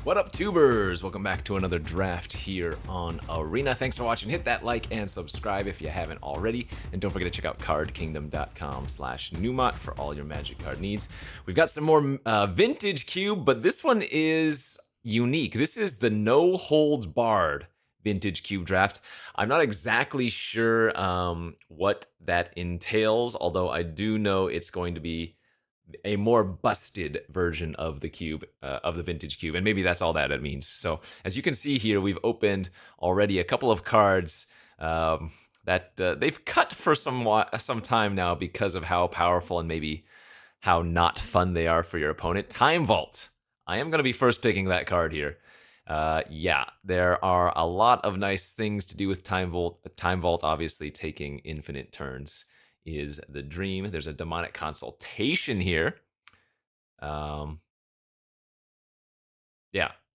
What up, tubers? Welcome back to another draft here on Arena. Thanks for watching. Hit that like and subscribe if you haven't already. And don't forget to check out cardkingdom.com/Numot for all your Magic card needs. We've got some more vintage cube, but this one is unique. This is the no holds barred vintage cube draft. I'm not exactly sure what that entails, although I do know it's going to be a more busted version of the cube, of the vintage cube, and maybe that's all that it means. So as you can see here, we've opened already a couple of cards that they've cut for some time now because of how powerful and maybe how not fun they are for your opponent. Time Vault. I am going to be first picking that card here. Yeah, there are a lot of nice things to do with Time Vault. Time Vault, obviously, taking infinite turns is the dream. There's a demonic consultation here. Yeah,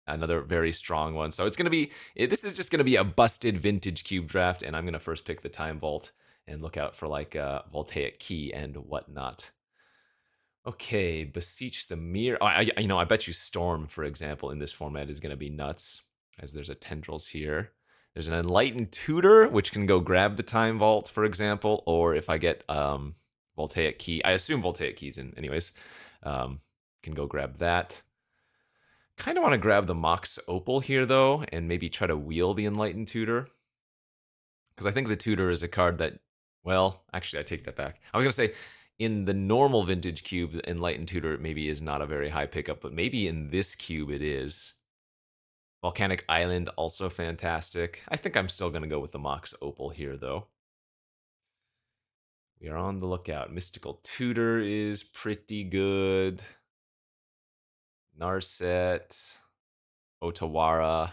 another very strong one. So it's going to be, this is just going to be a busted vintage cube draft, and I'm going to first pick the Time Vault and look out for like Voltaic Key and whatnot. Okay, Beseech the Mirror. I bet you Storm, for example, in this format is going to be nuts, as there's a Tendrils here. There's an Enlightened Tutor, which can go grab the Time Vault, for example, or if I get Voltaic Key, I assume Voltaic Key's in anyways, can go grab that. Kind of want to grab the Mox Opal here, though, and maybe try to wheel the Enlightened Tutor. Because I think the Tutor is a card that, well, actually, I take that back. I was going to say, in the normal vintage cube, the Enlightened Tutor maybe is not a very high pickup, but maybe in this cube it is. Volcanic Island, also fantastic. I think I'm still going to go with the Mox Opal here, though. We are on the lookout. Mystical Tutor is pretty good. Narset. Otawara.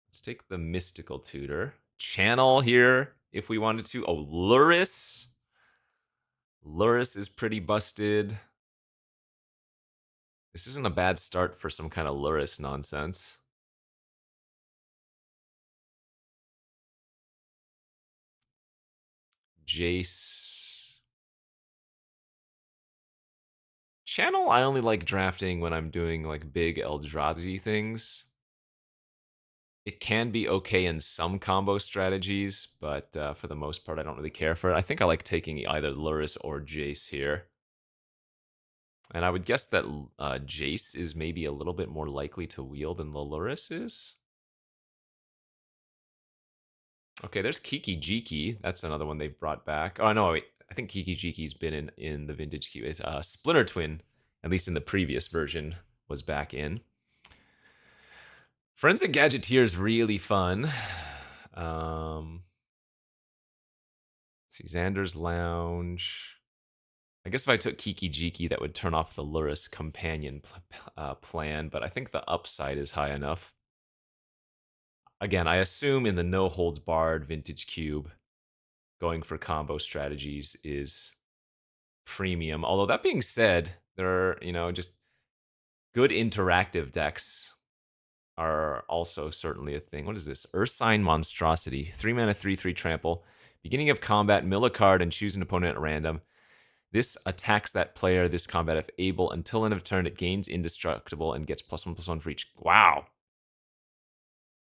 Let's take the Mystical Tutor. Channel here, if we wanted to. Oh, Luris. Luris is pretty busted. This isn't a bad start for some kind of Luris nonsense. Jace. Channel, I only like drafting when I'm doing like big Eldrazi things. It can be okay in some combo strategies, but for the most part, I don't really care for it. I think I like taking either Luris or Jace here. And I would guess that Jace is maybe a little bit more likely to wheel than the Luris is. Okay, there's Kiki Jiki. That's another one they've brought back. Oh, no, wait. I think Kiki Jiki's been in the vintage queue. It's Splinter Twin, at least in the previous version, was back in. Forensic Gadgeteer is really fun. See, Xander's Lounge. I guess if I took Kiki Jiki, that would turn off the Luris companion plan, but I think the upside is high enough. Again, I assume in the no holds barred vintage cube, going for combo strategies is premium. Although that being said, there are, just good interactive decks are also certainly a thing. What is this? Ursine Monstrosity. 3 mana, 3/3 trample. Beginning of combat, mill a card and choose an opponent at random. This attacks that player this combat if able. Until end of turn, it gains indestructible and gets +1/+1 for each. Wow.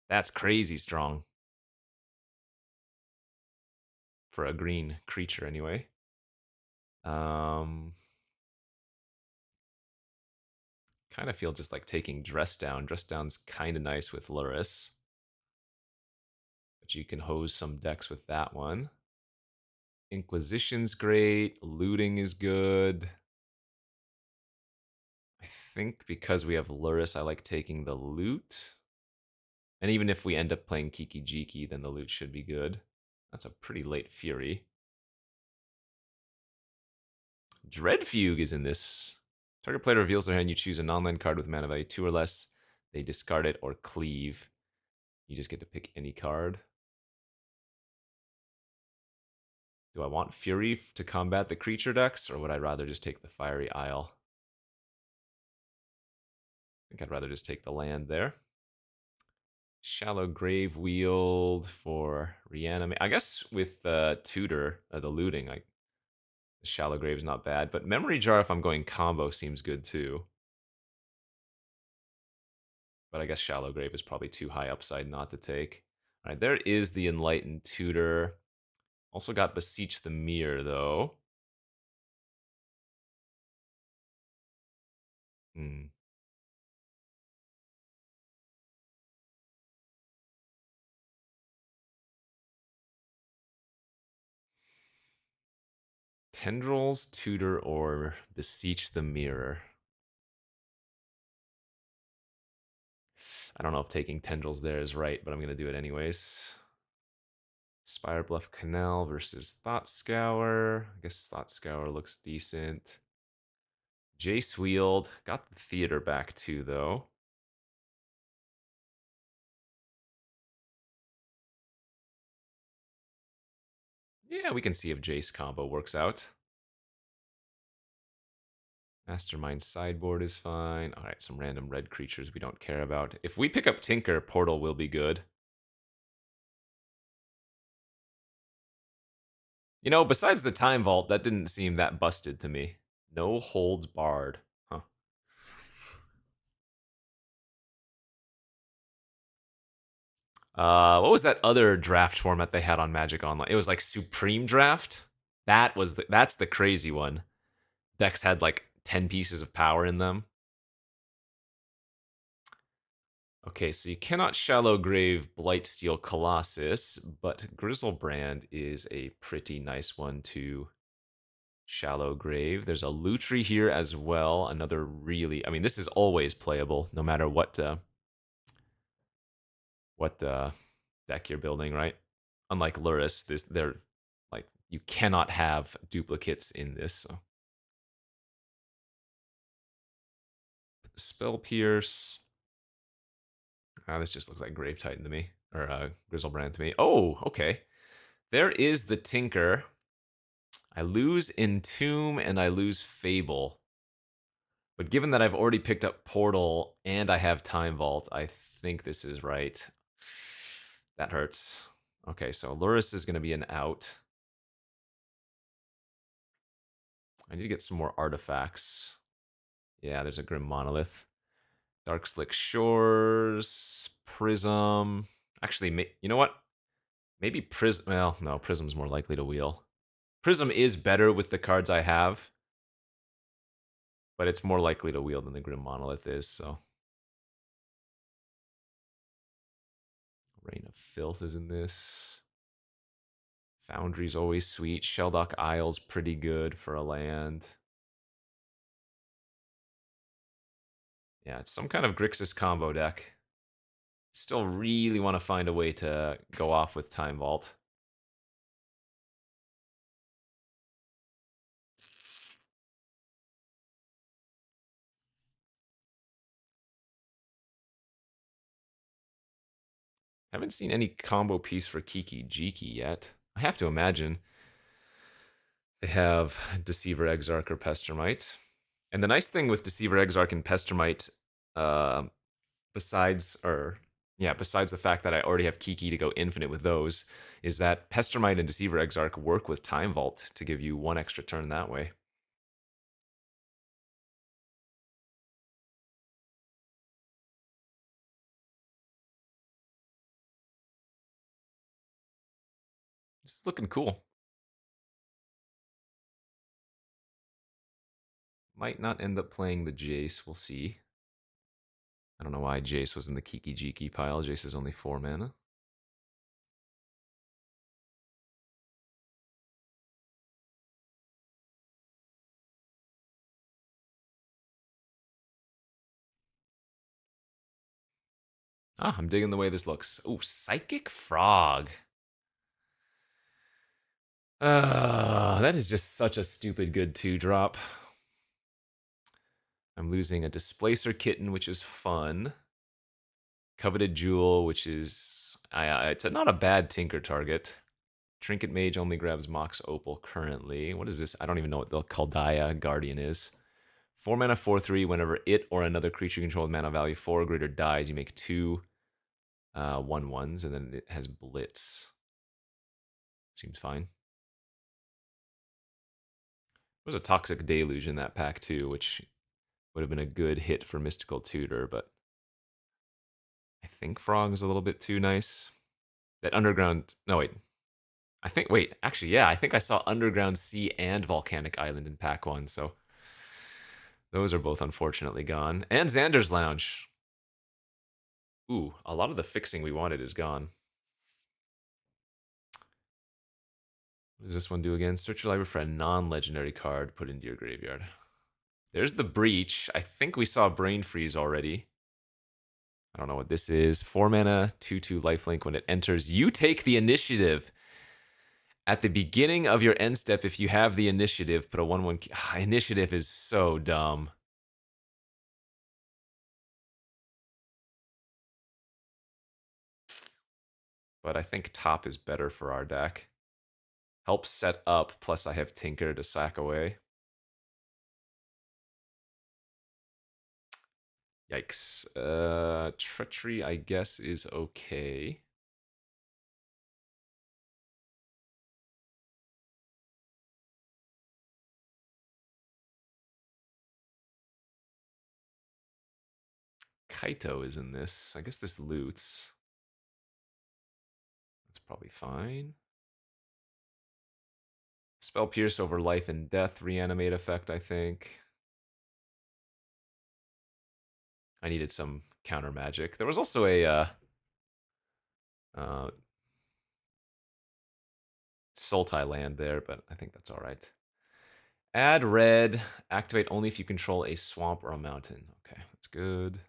That's crazy strong. For a green creature, anyway. Kind of feel just like taking Dress Down. Dress Down's kind of nice with Luris. But you can hose some decks with that one. Inquisition's great. Looting is good. I think because we have Luris, I like taking the loot. And even if we end up playing Kiki Jiki, then the loot should be good. That's a pretty late Fury. Dreadfugue is in this. Target player reveals their hand. You choose a non-land card with mana value 2 or less. They discard it or cleave. You just get to pick any card. Do I want Fury to combat the creature decks, or would I rather just take the Fiery Isle? I think I'd rather just take the land there. Shallow Grave Wield for Reanimate. I guess with Tutor, the looting, the Shallow Grave is not bad. But Memory Jar, if I'm going combo, seems good too. but I guess Shallow Grave is probably too high upside not to take. All right, there is the Enlightened Tutor. Also got Beseech the Mirror, though. Hmm. Tendrils, Tutor, or Beseech the Mirror. I don't know if taking Tendrils there is right, but I'm going to do it anyways. Spire Bluff Canal versus Thought Scour. I guess Thought Scour looks decent. Jace Wield. Got the Theater back too, though. Yeah, we can see if Jace combo works out. Mastermind sideboard is fine. All right, some random red creatures we don't care about. If we pick up Tinker, Portal will be good. You know, besides the Time Vault, that didn't seem that busted to me. No holds barred. Huh. What was that other draft format they had on Magic Online? It was like Supreme Draft. That's the crazy one. Decks had like 10 pieces of power in them. Okay, so you cannot Shallow Grave Blightsteel Colossus, but Grizzlebrand is a pretty nice one to Shallow Grave. There's a Lutri here as well. Another really, I mean, this is always playable, no matter what deck you're building, right? Unlike Luris, they're like you cannot have duplicates in this. So. Spell Pierce. This just looks like Grave Titan to me, or Grizzlebrand to me. Oh, okay. There is the Tinker. I lose Entomb and I lose Fable. But given that I've already picked up Portal and I have Time Vault, I think this is right. That hurts. Okay, so Luris is going to be an out. I need to get some more artifacts. Yeah, there's a Grim Monolith. Dark Slick Shores, Prism. Actually, you know what? Maybe Prism. Well, no, Prism's more likely to wheel. Prism is better with the cards I have, but it's more likely to wheel than the Grim Monolith is, so. Reign of Filth is in this. Foundry's always sweet. Shelldock Isle's pretty good for a land. Yeah, it's some kind of Grixis combo deck. Still really want to find a way to go off with Time Vault. Haven't seen any combo piece for Kiki Jiki yet. I have to imagine they have Deceiver Exarch or Pestermite. And the nice thing with Deceiver Exarch and Pestermite, uh, besides the fact that I already have Kiki to go infinite with those, is that Pestermite and Deceiver Exarch work with Time Vault to give you one extra turn that way. This is looking cool. Might not end up playing the Jace. We'll see. I don't know why Jace was in the Kiki Jiki pile. Jace is only 4 mana. Ah, I'm digging the way this looks. Oh, Psychic Frog. That is just such a stupid good 2-drop. I'm losing a Displacer Kitten, which is fun. Coveted Jewel, which is it's not a bad Tinker target. Trinket Mage only grabs Mox Opal currently. What is this? I don't even know what the Kaldaya Guardian is. 4 mana, 4/3. Whenever it or another creature controlled mana value 4 or greater dies, you make 2 1/1s, and then it has Blitz. Seems fine. There was a Toxic Deluge in that pack too, which would have been a good hit for Mystical Tutor, but I think Frog's a little bit too nice. That underground. No, wait. Wait, actually, yeah, I think I saw Underground Sea and Volcanic Island in pack one, so those are both unfortunately gone. And Xander's Lounge. Ooh, a lot of the fixing we wanted is gone. What does this one do again? Search your library for a non-legendary card, put into your graveyard. There's the Breach. I think we saw Brain Freeze already. I don't know what this is. 4 mana, 2/2 lifelink. When it enters, you take the initiative. At the beginning of your end step, if you have the initiative, put a 1/1. Initiative is so dumb. But I think top is better for our deck. Helps set up, plus I have Tinker to sack away. Yikes. Treachery, I guess, is okay. Kaito is in this. I guess this loots. That's probably fine. Spell Pierce over life and death, reanimate effect, I think. I needed some counter magic. There was also a Sultai land there, but I think that's all right. Add red. Activate only if you control a swamp or a mountain. Okay, that's good.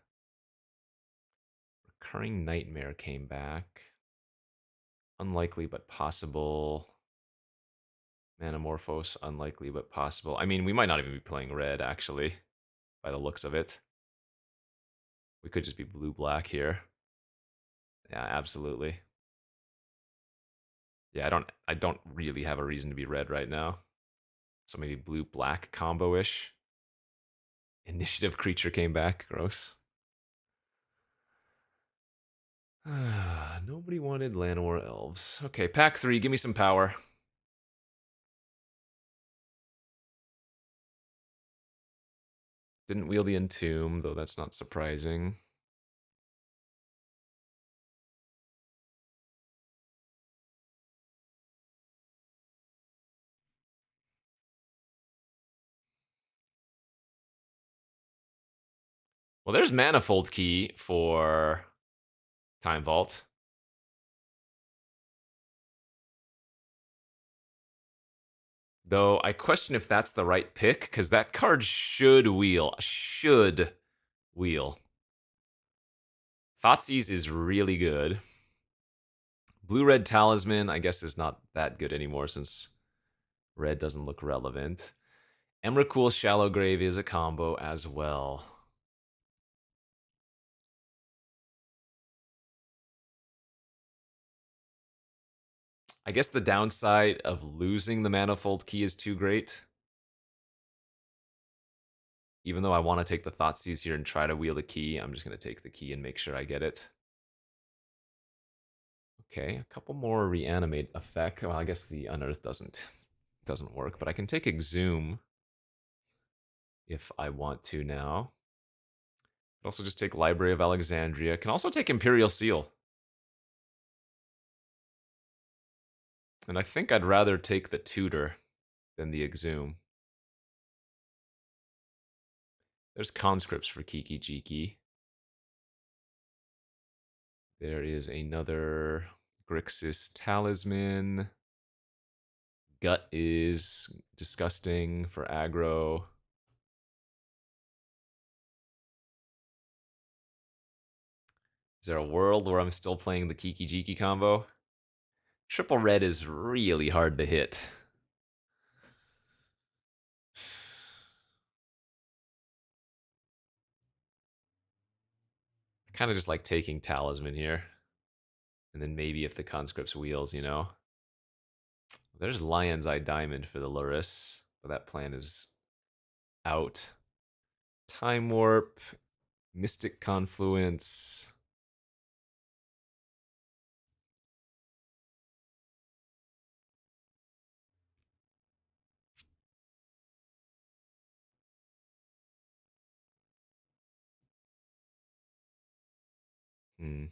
Recurring Nightmare came back. Unlikely but possible. Manamorphose, unlikely but possible. I mean, we might not even be playing red, actually, by the looks of it. We could just be blue-black here. Yeah, absolutely. Yeah, I don't really have a reason to be red right now. So maybe blue-black combo-ish. Initiative creature came back. Gross. Nobody wanted Llanowar Elves. Okay, pack 3. Give me some power. Didn't wheel the Entomb, though that's not surprising. Well, there's Manifold Key for Time Vault. Though I question if that's the right pick, because that card should wheel. Should wheel. Thoughtseize is really good. Blue-red Talisman, I guess, is not that good anymore since red doesn't look relevant. Emrakul's Shallow Grave is a combo as well. I guess the downside of losing the Manifold Key is too great. Even though I want to take the Thoughtseize here and try to wheel the key, I'm just going to take the key and make sure I get it. Okay, a couple more reanimate effect. Well, I guess the Unearth doesn't work, but I can take Exhume if I want to now. Can also just take Library of Alexandria. Can also take Imperial Seal. And I think I'd rather take the Tutor than the Exhume. There's conscripts for Kiki Jiki. There is another Grixis Talisman. Gut is disgusting for aggro. Is there a world where I'm still playing the Kiki Jiki combo? Triple red is really hard to hit. I kind of just like taking Talisman here. And then maybe if the conscripts wheels, you know. There's Lion's Eye Diamond for the Luris, but that plan is out. Time Warp, Mystic Confluence. Hmm.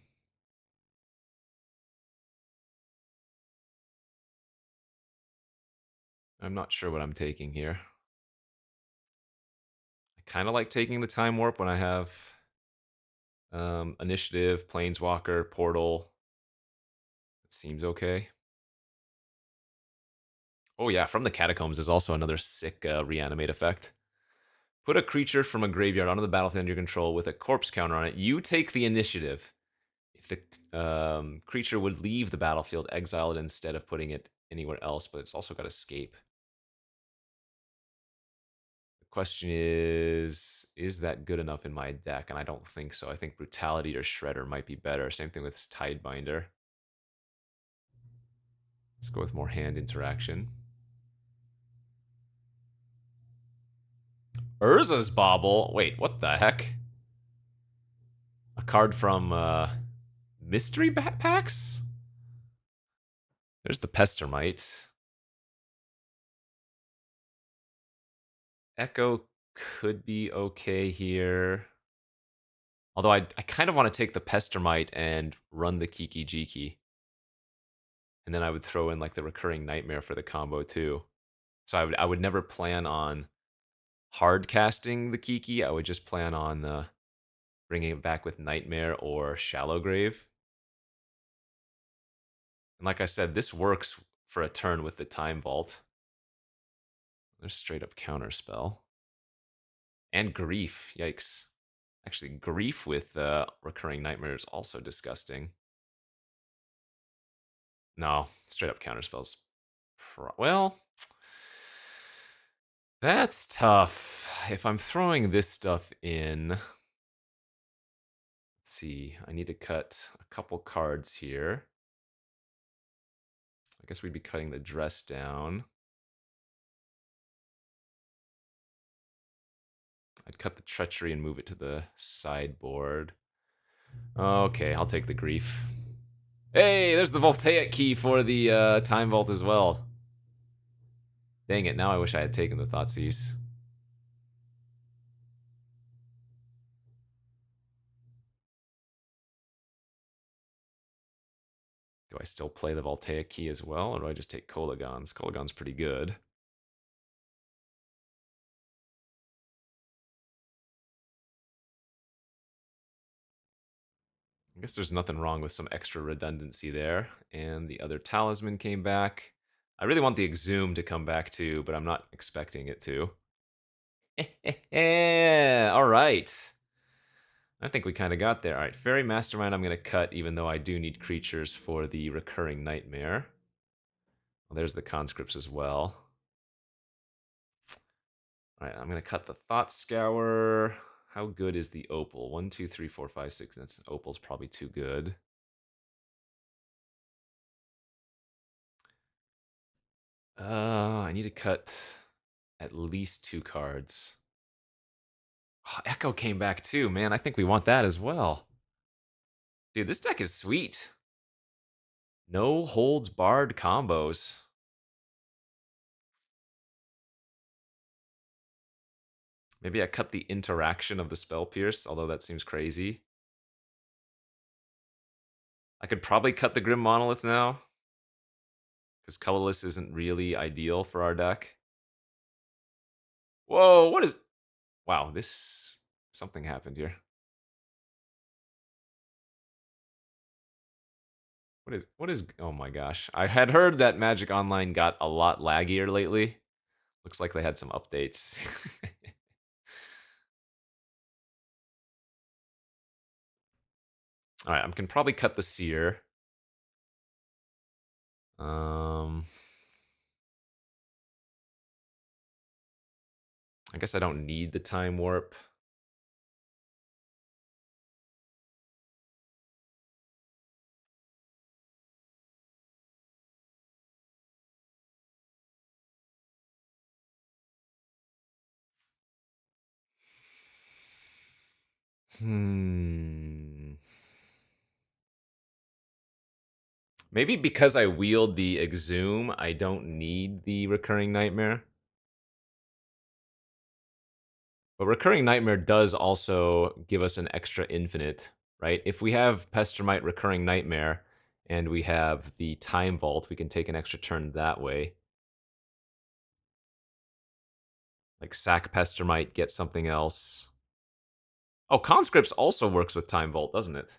I'm not sure what I'm taking here. I kind of like taking the time warp when I have initiative, planeswalker, portal. It seems okay. Oh yeah, from the catacombs is also another sick reanimate effect. Put a creature from a graveyard onto the battlefield under your control with a corpse counter on it. You take the initiative. If the creature would leave the battlefield, exile it instead of putting it anywhere else, but it's also got escape. The question is that good enough in my deck? And I don't think so. I think Brutality or Shredder might be better. Same thing with Tidebinder. Let's go with more hand interaction. Urza's Bauble? Wait, what the heck? A card from Mystery Packs? There's the Pestermite. Echo could be okay here. Although I kind of want to take the Pestermite and run the Kiki Jiki. And then I would throw in like the Recurring Nightmare for the combo too. So I would never plan on hard casting the Kiki. I would just plan on bringing it back with Nightmare or Shallow Grave. And like I said, this works for a turn with the Time Vault. There's straight up counter spell. And Grief. Yikes. Actually, Grief with Recurring Nightmare is also disgusting. No, straight up counter spells. Well, that's tough. If I'm throwing this stuff in, let's see, I need to cut a couple cards here. I guess we'd be cutting the dress down. I'd cut the treachery and move it to the sideboard. Okay, I'll take the grief. Hey, there's the Voltaic key for the Time Vault as well. Dang it, now I wish I had taken the Thoughtseize. Do I still play the Voltaic key as well, or do I just take Kolagons? Kolagons pretty good. I guess there's nothing wrong with some extra redundancy there. And the other talisman came back. I really want the Exhume to come back too, but I'm not expecting it to. All right. I think we kind of got there. All right, Fairy Mastermind I'm going to cut, even though I do need creatures for the Recurring Nightmare. Well, there's the conscripts as well. All right, I'm going to cut the Thought Scour. How good is the Opal? 1, 2, 3, 4, 5, 6. That's Opal's probably too good. I need to cut at least 2 cards. Oh, Echo came back too, man. I think we want that as well. Dude, this deck is sweet. No holds barred combos. Maybe I cut the interaction of the Spell Pierce, although that seems crazy. I could probably cut the Grim Monolith now, because colorless isn't really ideal for our deck. Whoa, what is... Wow, this... Something happened here. What is... Oh my gosh. I had heard that Magic Online got a lot laggier lately. Looks like they had some updates. All right, I can probably cut the Seer. I guess I don't need the Time Warp. Maybe because I wield the Exhume, I don't need the Recurring Nightmare. But Recurring Nightmare does also give us an extra infinite right? If we have Pestermite, Recurring Nightmare, and we have the Time Vault, we can take an extra turn that way. Like sack Pestermite, get something else. Oh, Conscripts also works with Time Vault, doesn't it?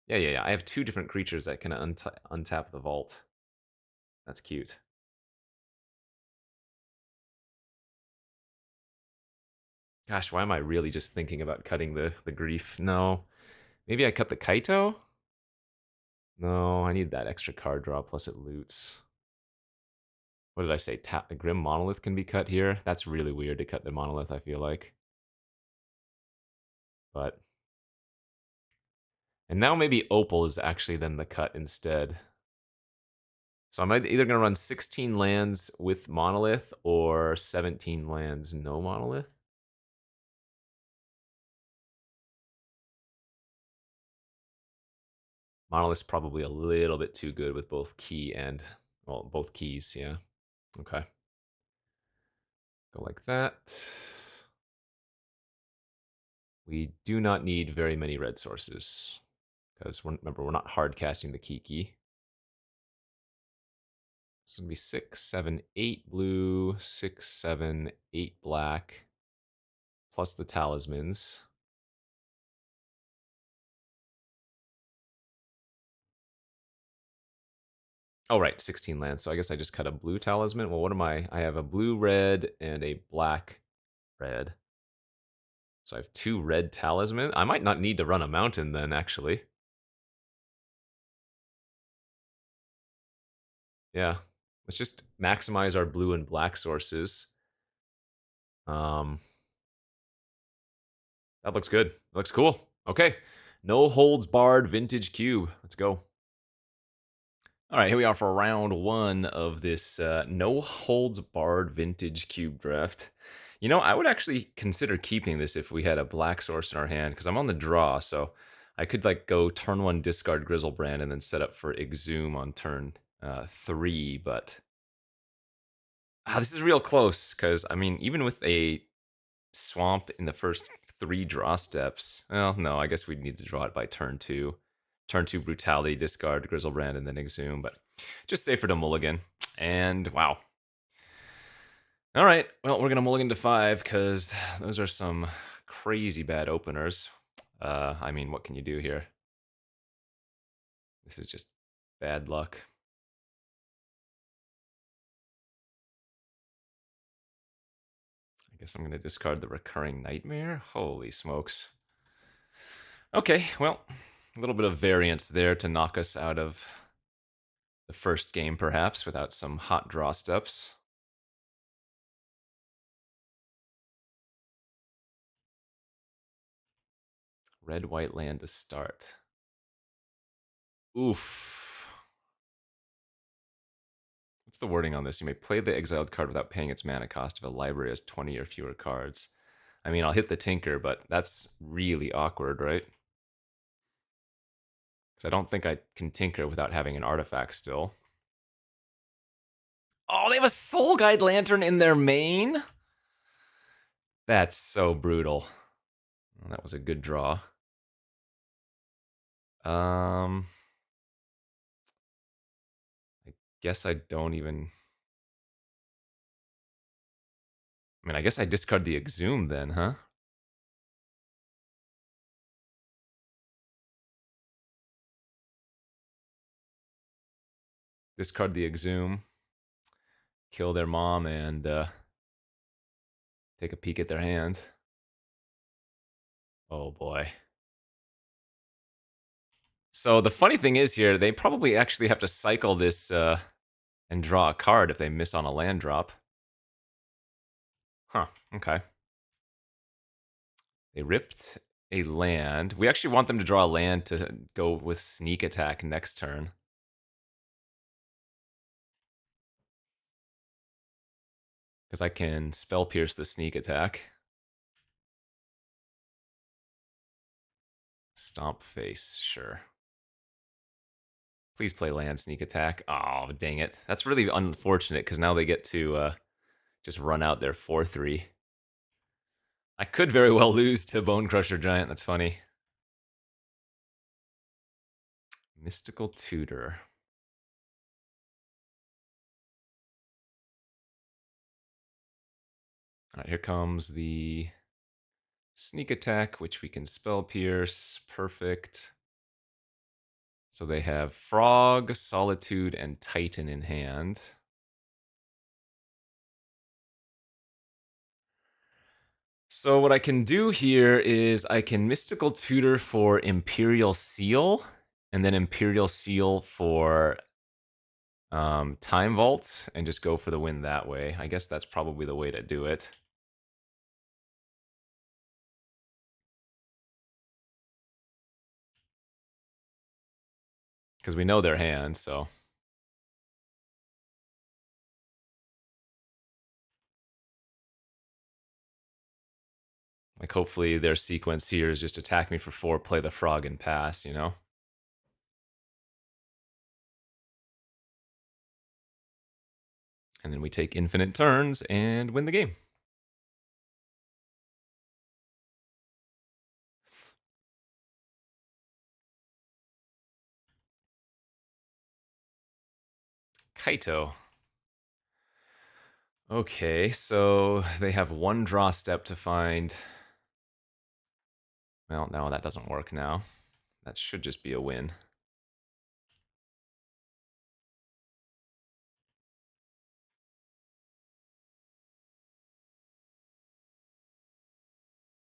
Yeah. I have two different creatures that can untap the vault. That's cute. Gosh, why am I really just thinking about cutting the grief? No. Maybe I cut the Kaito? No, I need that extra card draw, plus it loots. What did I say? The Grim Monolith can be cut here? That's really weird to cut the Monolith, I feel like. But... And now maybe Opal is actually then the cut instead. So I'm either going to run 16 lands with Monolith or 17 lands no Monolith. Monolith's probably a little bit too good with both key and, well, both keys, yeah. Okay. Go like that. We do not need very many red sources, because remember, we're not hard casting the Kiki. It's going to be 6, 7, 8 blue, 6, 7, 8 black, plus the talismans. Oh, right, 16 lands. So I guess I just cut a blue talisman. Well, what am I? I have a blue red and a black red. So I have 2 red talismans. I might not need to run a mountain then, actually. Yeah. Let's just maximize our blue and black sources. That looks good. That looks cool. Okay. No holds barred vintage cube. Let's go. All right, here we are for round 1 of this no holds barred vintage cube draft. You know, I would actually consider keeping this if we had a black source in our hand, because I'm on the draw, so I could like go turn 1 discard Grizzlebrand and then set up for Exhume on turn 3, but this is real close, because I mean, even with a swamp in the first 3 draw steps, well, no, I guess we'd need to draw it by turn 2. Turn 2 Brutality, discard Grizzlebrand, and then Exhume, but just safer to mulligan. And wow. All right, well, we're going to mulligan to 5 because those are some crazy bad openers. I mean, what can you do here? This is just bad luck. I guess I'm going to discard the Recurring Nightmare. Holy smokes. Okay, well, a little bit of variance there to knock us out of the first game, perhaps, without some hot draw steps. Red, white land to start. Oof. What's the wording on this? You may play the exiled card without paying its mana cost if a library has 20 or fewer cards. I mean, I'll hit the Tinker, but that's really awkward, right? Because I don't think I can Tinker without having an artifact still. Oh, they have a Soul Guide Lantern in their main? That's so brutal. Well, that was a good draw. I guess I don't even... I mean, I guess I discard the Exhume then, huh? Discard the Exhume, kill their mom, and take a peek at their hand. Oh boy. So the funny thing is here, they probably actually have to cycle this and draw a card if they miss on a land drop. Huh, okay. They ripped a land. We actually want them to draw a land to go with sneak attack next turn. Because I can spell pierce the sneak attack. Stomp face, sure. Please play land sneak attack. Oh, dang it. That's really unfortunate because now they get to just run out their 4-3. I could very well lose to Bone Crusher Giant. That's funny. Mystical Tutor. All right, here comes the sneak attack, which we can spell pierce. Perfect. So they have Frog, Solitude, and Titan in hand. So what I can do here is I can Mystical Tutor for Imperial Seal, and then Imperial Seal for Time Vault, and just go for the win that way. I guess that's probably the way to do it. Because we know their hand, so... Like, hopefully their sequence here is just attack me for 4, play the frog, and pass, you know? And then we take infinite turns and win the game. Kaito. Okay, so they have 1 draw step to find... Well, no, that doesn't work now. That should just be a win.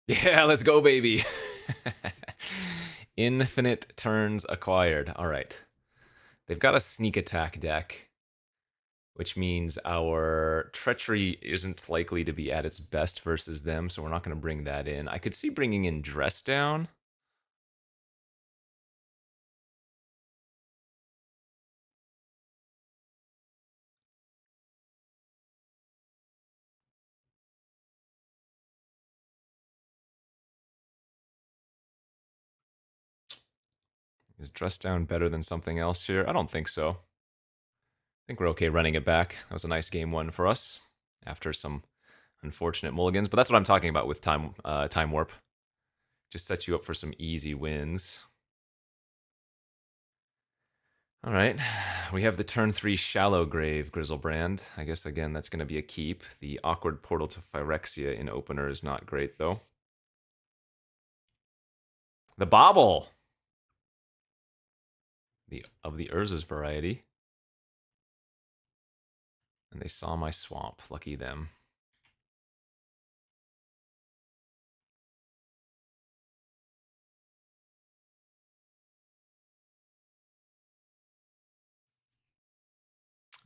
Yeah, let's go, baby. Infinite turns acquired. All right. They've got a sneak attack deck, which means our treachery isn't likely to be at its best versus them, so we're not going to bring that in. I could see bringing in Dress Down. Is Dress Down better than something else here? I don't think so. I think we're okay running it back. That was a nice game 1 for us after some unfortunate mulligans, but that's what I'm talking about with time warp. Just sets you up for some easy wins. All right, we have the turn 3 Shallow Grave Grizzlebrand. I guess, again, that's going to be a keep. The awkward portal to Phyrexia in opener is not great, though. The Bobble! Of the Urza's variety. And they saw my swamp. Lucky them.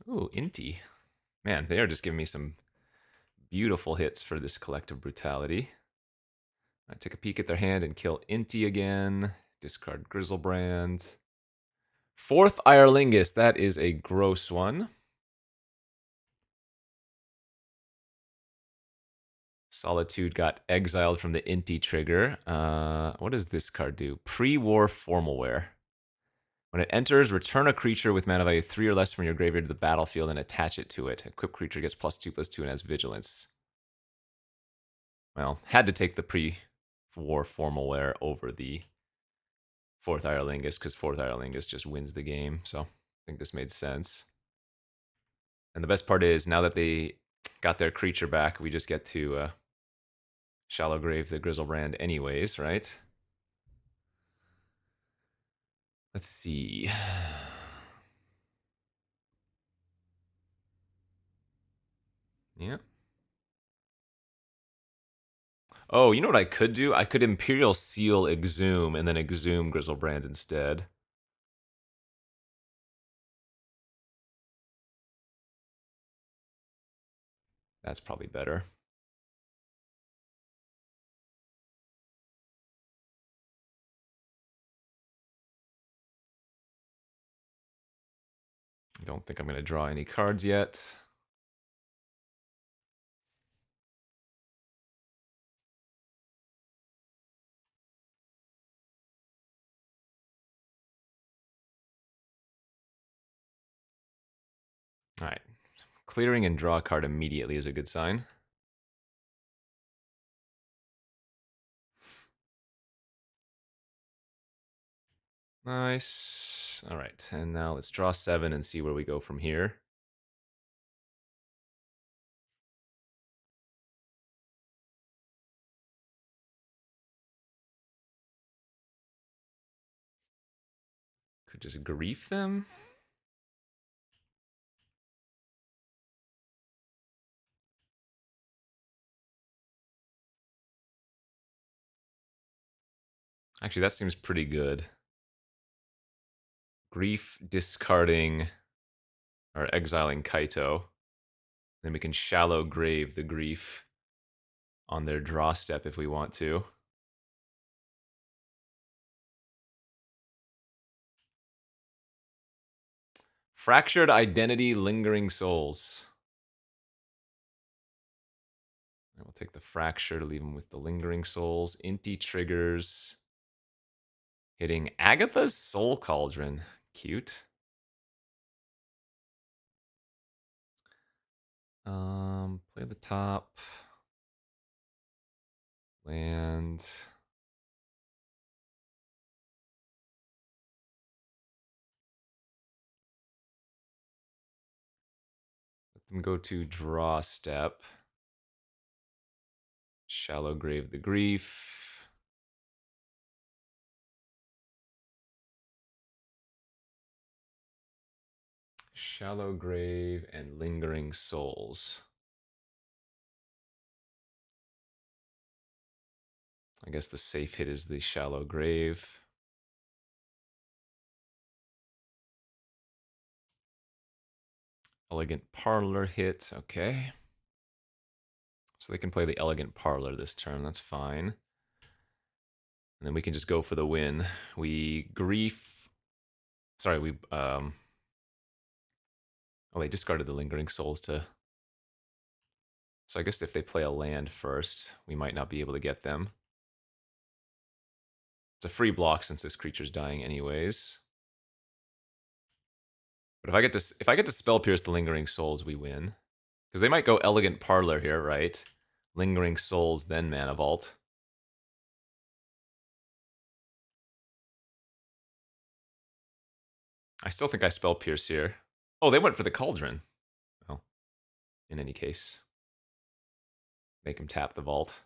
Ooh, Inti. Man, they are just giving me some beautiful hits for this collective brutality. I take a peek at their hand and kill Inti again. Discard Grizzlebrand. 4th Irelingus. That is a gross one. Solitude got exiled from the Inti trigger. What does this card do? Pre-war Formalware. When it enters, return a creature with mana value 3 or less from your graveyard to the battlefield and attach it to it. Equipped creature gets +2/+2 and has vigilance. Well, had to take the pre-war Formalware over the 4th Irelingus, because 4th Irelingus just wins the game, so I think this made sense. And the best part is, now that they got their creature back, we just get to Shallow Grave the Grizzlebrand anyways, right? Let's see. Yeah. Oh, you know what I could do? I could Imperial Seal Exhume and then Exhume Grizzlebrand instead. That's probably better. I don't think I'm going to draw any cards yet. All right. Clearing and draw a card immediately is a good sign. Nice. All right, and now let's draw 7 and see where we go from here. Could just grief them. Actually, that seems pretty good. Grief, discarding, or exiling Kaito. Then we can shallow grave the grief on their draw step if we want to. Fractured identity, lingering souls. I will take the fracture to leave him with the lingering souls. Inti triggers. Hitting Agatha's Soul Cauldron. Cute. Play the top. Land. Let them go to draw step. Shallow grave the grief. Shallow grave and lingering souls. I guess the safe hit is the shallow grave. Elegant parlor hit. Okay. So they can play the elegant parlor this turn. That's fine. And then we can just go for the win. We grief. Sorry, we oh, they discarded the lingering souls to. So I guess if they play a land first, we might not be able to get them. It's a free block since this creature's dying anyways. But if I get to spell pierce the lingering souls, we win. Because they might go elegant parlor here, right? Lingering souls, then mana vault. I still think I spell pierce here. Oh, they went for the cauldron. Well, in any case, make him tap the vault.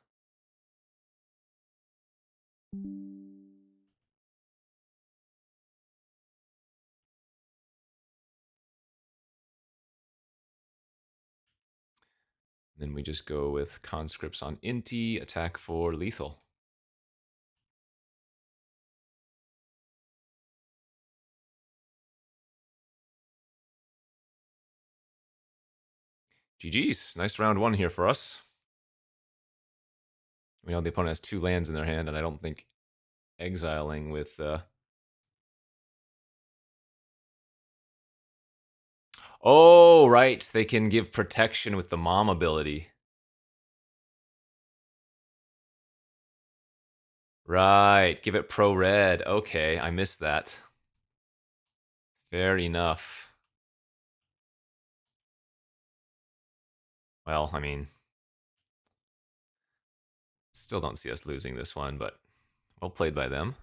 Then we just go with conscripts on Inti, attack for lethal. GG's. Nice round 1 here for us. We know the opponent has 2 lands in their hand, and I don't think exiling with... Oh, right. They can give protection with the mom ability. Right. Give it pro red. Okay, I missed that. Fair enough. Well, I mean, still don't see us losing this one, but well played by them.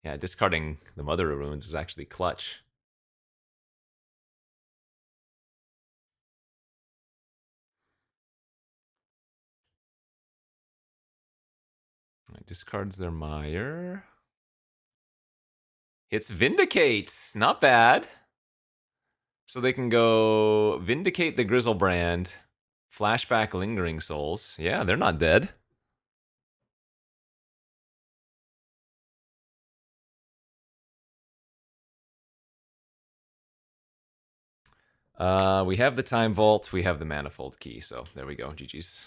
Yeah, discarding the Mother of Runes is actually clutch. Discards their Mire. Hits Vindicate. Not bad. So they can go Vindicate the Grizzlebrand, Flashback Lingering Souls. Yeah, they're not dead. We have the Time Vault. We have the Manifold Key. So there we go. GG's.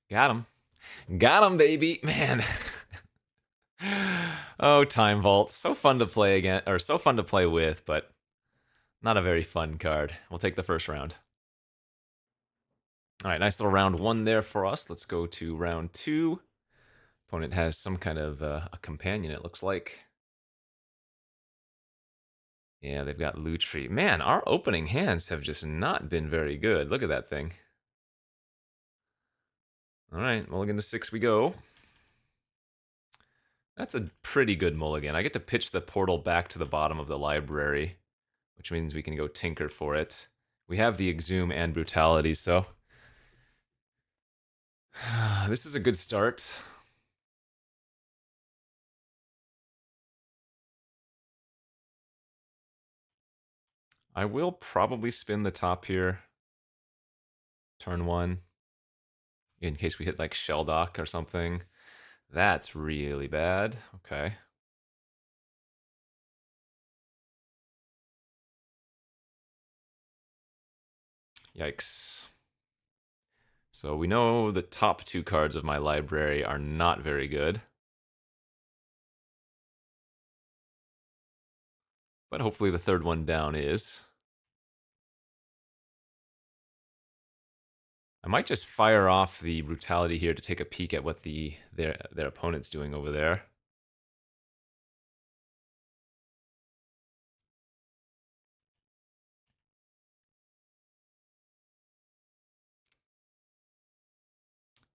Got him. Got him, baby. Man. Oh, Time Vault. So fun to play again, or so fun to play with, but not a very fun card. We'll take the first round. All right, nice little round one there for us. Let's go to round two. Opponent has some kind of a companion, it looks like. Yeah, they've got Lutri. Man, our opening hands have just not been very good. Look at that thing. All right, mulligan to 6 we go. That's a pretty good mulligan. I get to pitch the portal back to the bottom of the library, which means we can go tinker for it. We have the Exhume and Brutality, so this is a good start. I will probably spin the top here. Turn one. In case we hit like Shelldock or something. That's really bad. Okay. Yikes. So we know the top two cards of my library are not very good. But hopefully the third one down is. I might just fire off the Brutality here to take a peek at what their opponent's doing over there.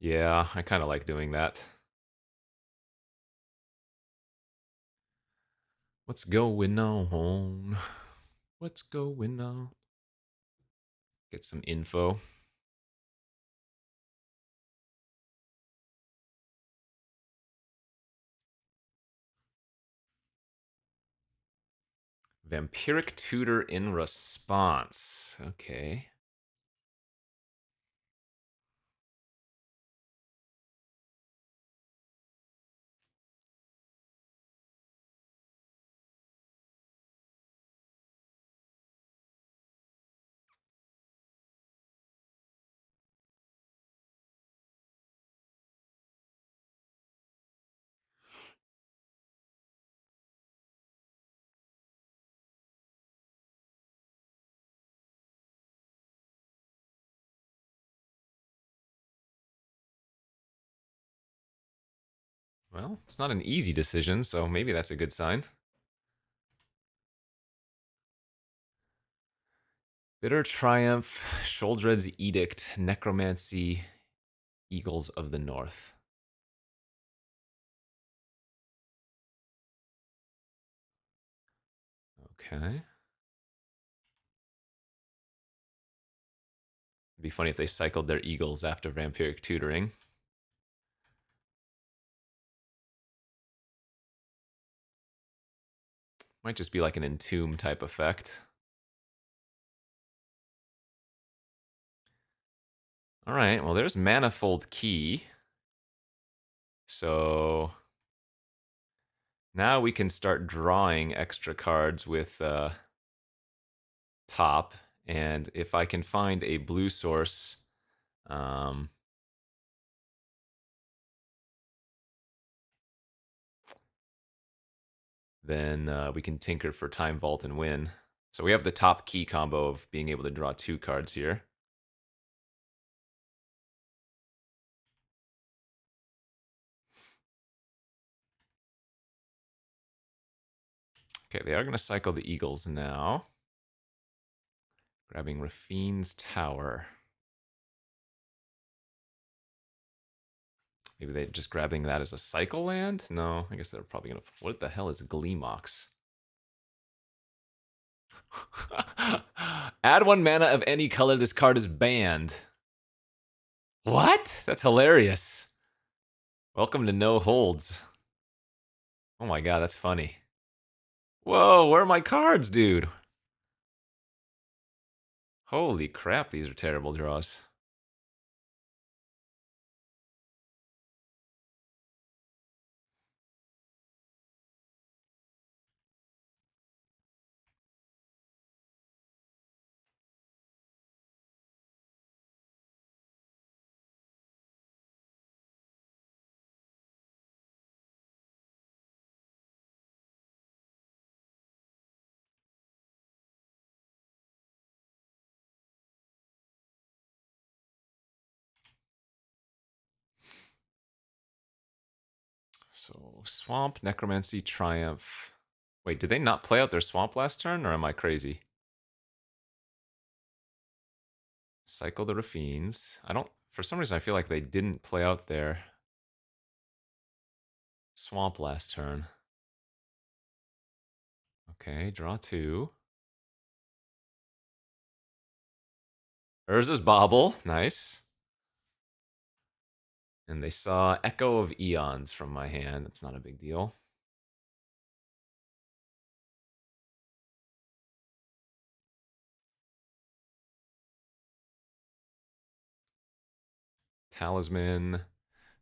Yeah, I kind of like doing that. What's going on? What's going on? Get some info. Vampiric Tutor in response. Okay. Well, it's not an easy decision, so maybe that's a good sign. Bitter Triumph, Sholdred's Edict, Necromancy, Eagles of the North. Okay. It'd be funny if they cycled their Eagles after Vampiric Tutoring. Might just be like an Entomb type effect. All right, well, there's Manifold Key. So now we can start drawing extra cards with top. And if I can find a blue source, then we can tinker for Time Vault and win. So we have the top key combo of being able to draw 2 cards here. Okay, they are going to cycle the Eagles now. Grabbing Rafine's Tower. Maybe they're just grabbing that as a cycle land? No, I guess they're probably going to... What the hell is Gleemox? Add 1 mana of any color. This card is banned. What? That's hilarious. Welcome to No Holds. Oh my god, that's funny. Whoa, where are my cards, dude? Holy crap, these are terrible draws. So Swamp, Necromancy, Triumph. Wait, did they not play out their Swamp last turn, or am I crazy? Cycle the Raffines. I don't, for some reason, I feel like they didn't play out their Swamp last turn. Okay, draw 2. Urza's Bobble, nice. And they saw Echo of Eons from my hand. That's not a big deal. Talisman.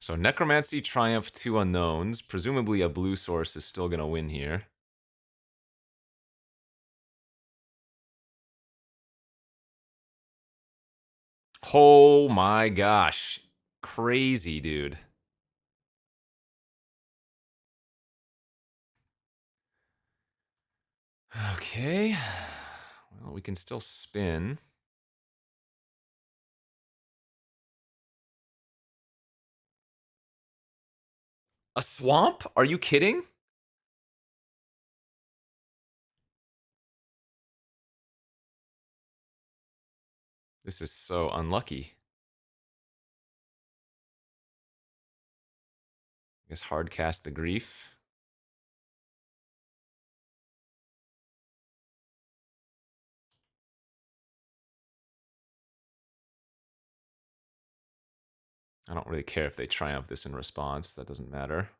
So Necromancy, Triumph, 2 unknowns. Presumably a blue source is still going to win here. Oh my gosh. Crazy, dude. Okay. Well, we can still spin. A swamp? Are you kidding? This is so unlucky. I guess hard cast the grief. I don't really care if they triumph this in response. That doesn't matter.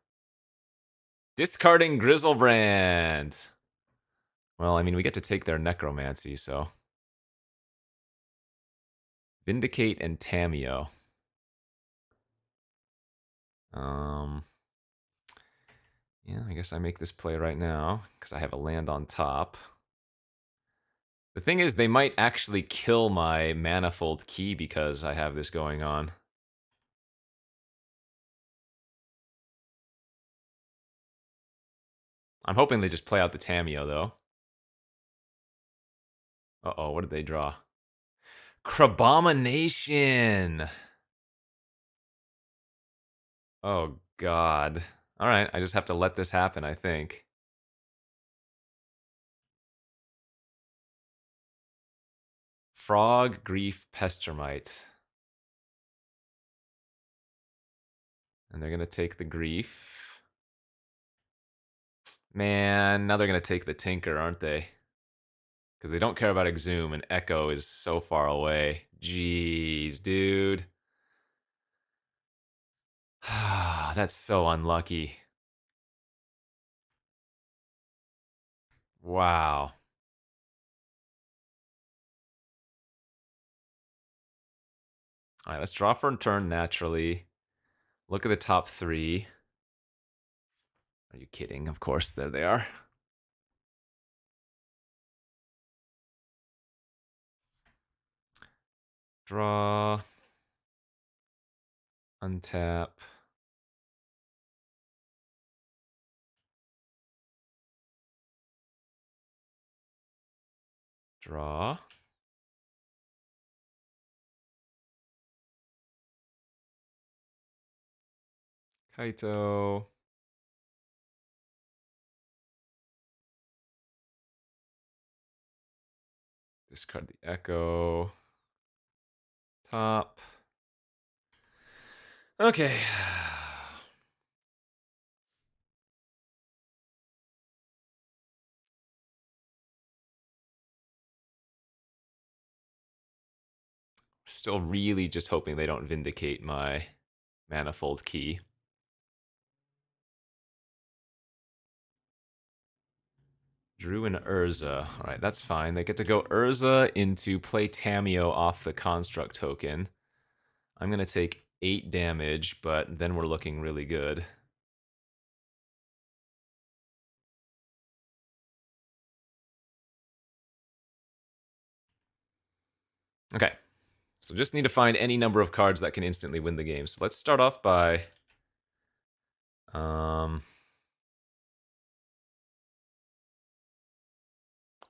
Discarding Grizzlebrand. Well, I mean, we get to take their necromancy, so. Vindicate and Tameo. Yeah, I guess I make this play right now, because I have a land on top. The thing is, they might actually kill my Manifold Key because I have this going on. I'm hoping they just play out the Tameo, though. Uh-oh, what did they draw? Crabomination! Oh, God. Alright, I just have to let this happen, I think. Frog, Grief, Pestermite. And they're going to take the Grief. Man, now they're going to take the Tinker, aren't they? Because they don't care about Exhume, and Echo is so far away. Jeez, dude. That's so unlucky. Wow. All right, let's draw for a turn naturally. Look at the top 3. Are you kidding? Of course, there they are. Draw. Untap. Draw. Kaito. Discard the Echo. Top. Okay. Still really just hoping they don't vindicate my Manifold Key. Drew and Urza. All right, that's fine. They get to go Urza into play Tameo off the Construct token. I'm going to take 8 damage, but then we're looking really good. Okay, so just need to find any number of cards that can instantly win the game. So let's start off by...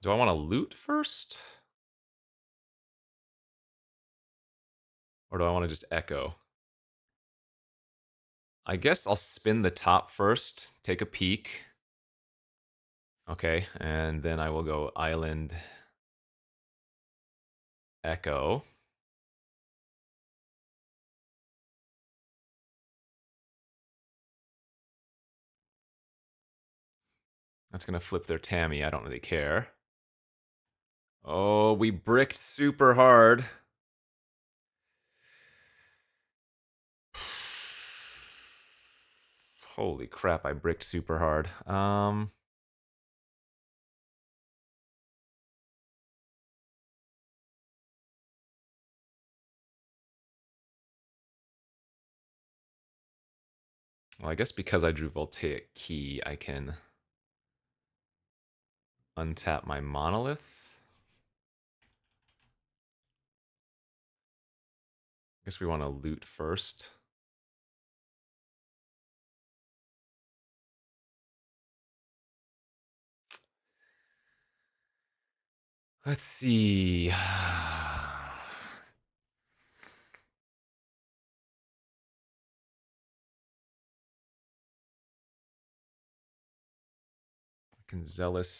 do I want to loot first? Or do I want to just echo? I guess I'll spin the top first, take a peek. Okay, and then I will go Island Echo. That's going to flip their Tammy. I don't really care. Oh, we bricked super hard. Holy crap, I bricked super hard. Well, I guess because I drew Voltaic Key, I can untap my Monolith. I guess we want to loot first. Let's see.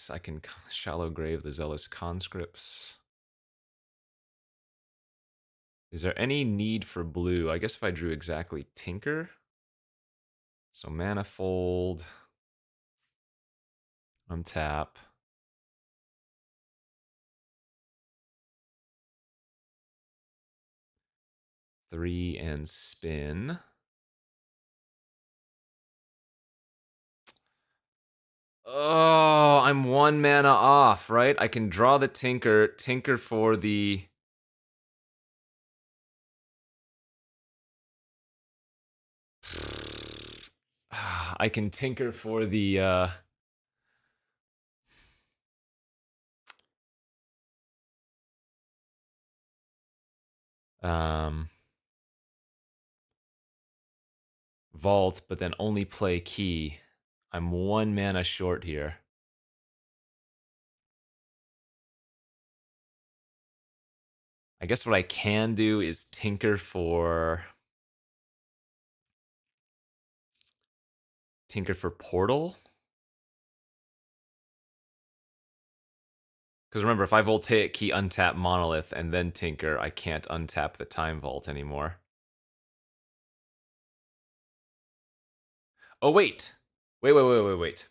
I can Shallow Grave the Zealous Conscripts. Is there any need for blue? I guess if I drew exactly Tinker. So Manifold. Untap. 3 and spin. Oh, I'm 1 mana off, right? I can draw the Tinker for the... I can Tinker for the... Vault, but then only play Key. I'm 1 mana short here. I guess what I can do is Tinker for Portal. Because remember, if I Voltaic Key, untap Monolith, and then Tinker, I can't untap the Time Vault anymore. Oh, wait. Wait.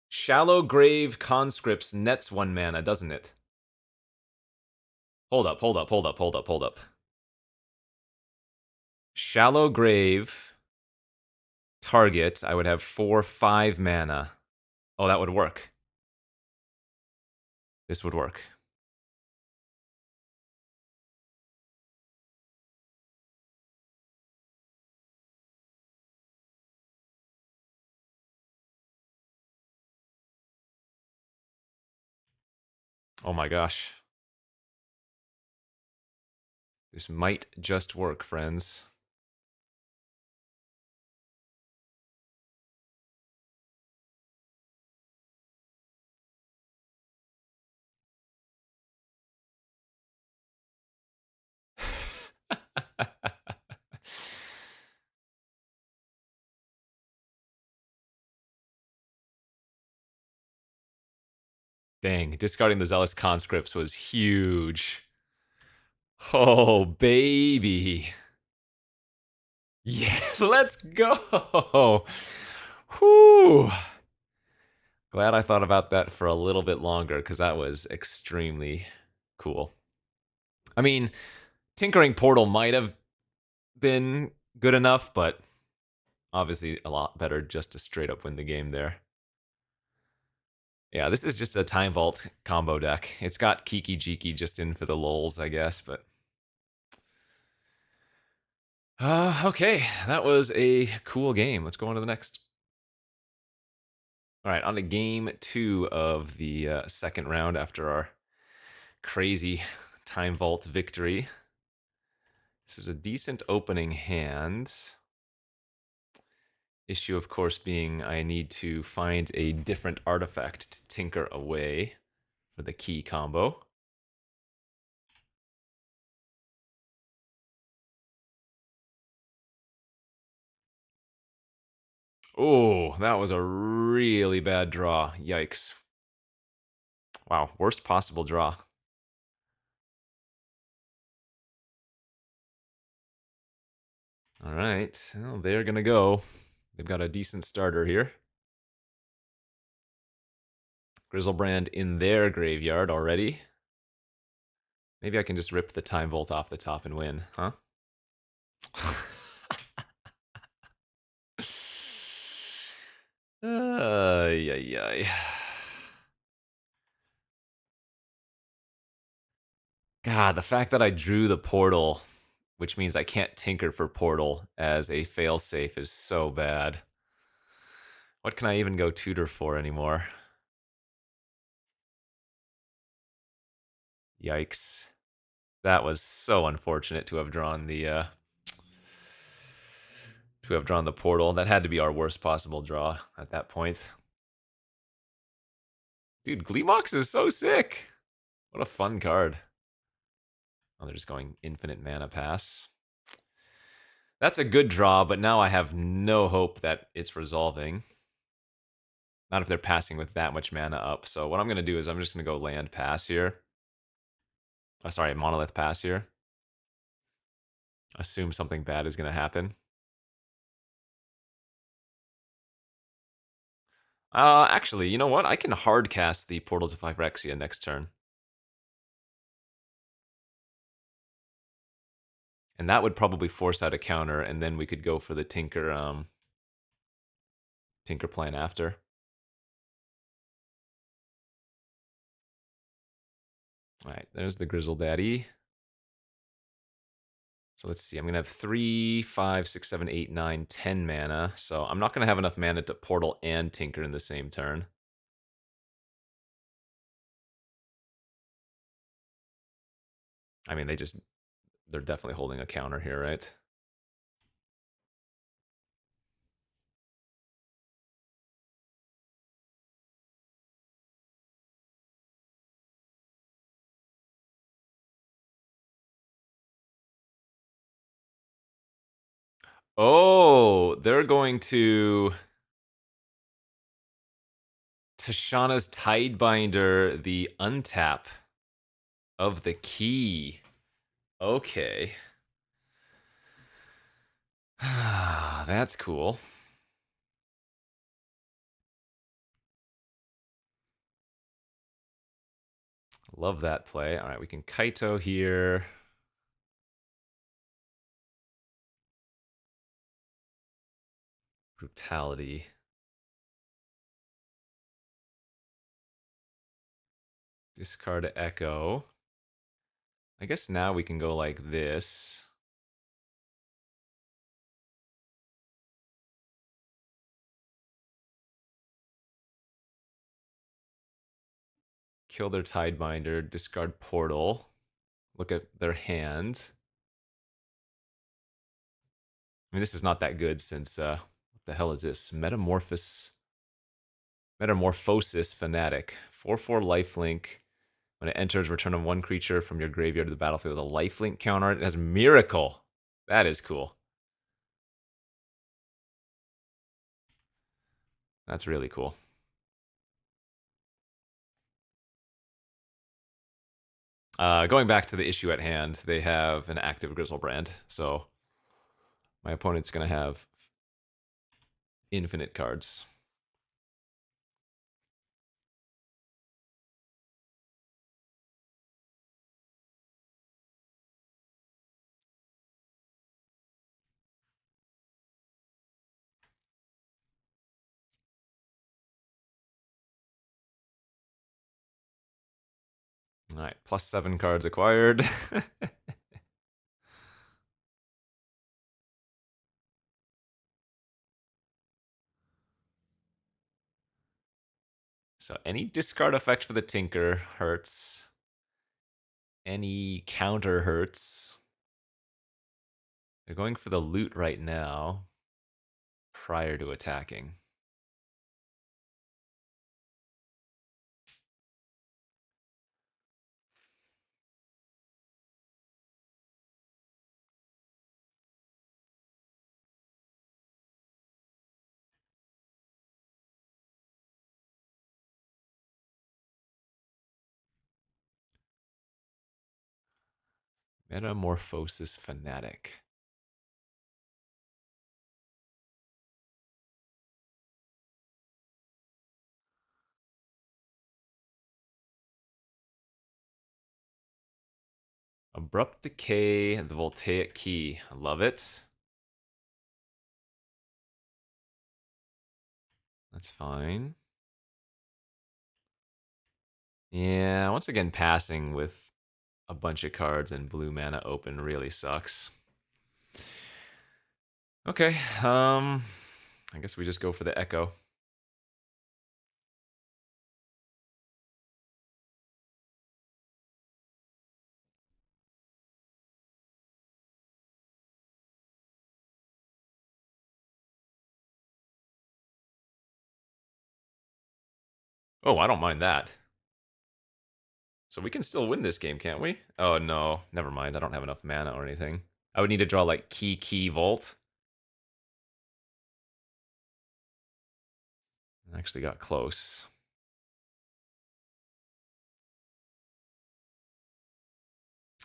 Shallow Grave Conscripts nets 1 mana, doesn't it? Hold up. Shallow Grave, target, I would have 4/5 mana. Oh, that would work. This would work. Oh my gosh. This might just work, friends. Dang, discarding the Zealous Conscripts was huge. Oh, baby. Yeah, let's go. Whew. Glad I thought about that for a little bit longer, because that was extremely cool. I mean, Tinkering Portal might have been good enough, but obviously a lot better just to straight up win the game there. Yeah, this is just a Time Vault combo deck. It's got Kiki Jiki just in for the lulz, I guess, but... okay, that was a cool game. Let's go on to the next. All right, on to game 2 of the second round after our crazy Time Vault victory. This is a decent opening hand. Issue, of course, being I need to find a different artifact to tinker away for the key combo. Oh, that was a really bad draw. Yikes. Wow, worst possible draw. All right, well, they're gonna go. They've got a decent starter here. Grizzlebrand in their graveyard already. Maybe I can just rip the Time Vault off the top and win, huh? Ay, ay. God, the fact that I drew the portal, which means I can't tinker for portal as a failsafe, is so bad. What can I even go tutor for anymore? Yikes. That was so unfortunate to have drawn the portal. That had to be our worst possible draw at that point. Dude, Gleemox is so sick. What a fun card. Oh, they're just going infinite mana pass. That's a good draw, but now I have no hope that it's resolving. Not if they're passing with that much mana up. So what I'm going to do is I'm just going to go land pass here. Oh, sorry, monolith pass here. Assume something bad is going to happen. Actually, you know what? I can hard cast the Portal to Phyrexia next turn. And that would probably force out a counter, and then we could go for the Tinker plan after. Alright, there's the Grizzle Daddy. So let's see, I'm going to have 3, 5, 6, 7, 8, 9, 10 mana. So I'm not going to have enough mana to Portal and Tinker in the same turn. I mean, they're definitely holding a counter here, right? Oh, they're going to Tashana's Tidebinder, the untap of the key. Okay. That's cool. Love that play. All right, we can Kaito here. Brutality. Discard Echo. I guess now we can go like this. Kill their Tidebinder, discard Portal. Look at their hand. I mean, this is not that good since, what the hell is this? Metamorphosis Fanatic. 4/4 lifelink. When it enters, return one creature from your graveyard to the battlefield with a lifelink counter. It has Miracle. That is cool. That's really cool. Going back to the issue at hand, they have an active Grizzlebrand, so my opponent's going to have infinite cards. All right, +7 cards acquired. So any discard effect for the Tinker hurts. Any counter hurts. They're going for the loot right now prior to attacking. Metamorphosis Fanatic. Abrupt Decay, the Voltaic Key. I love it. That's fine. Yeah, once again, passing with a bunch of cards and blue mana open really sucks. Okay, I guess we just go for the Echo. Oh, I don't mind that. So we can still win this game, can't we? Oh, no. Never mind. I don't have enough mana or anything. I would need to draw, like, Key, Vault. I actually got close.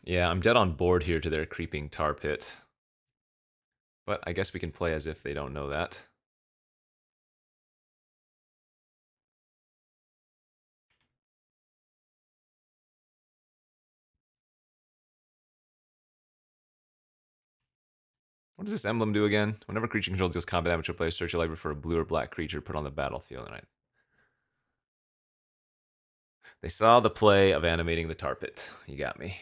Yeah, I'm dead on board here to their Creeping Tar Pit. But I guess we can play as if they don't know that. What does this emblem do again? Whenever creature controlled deals combat damage to a player, search your library for a blue or black creature put on the battlefield. All right. They saw the play of animating the tar pit. You got me.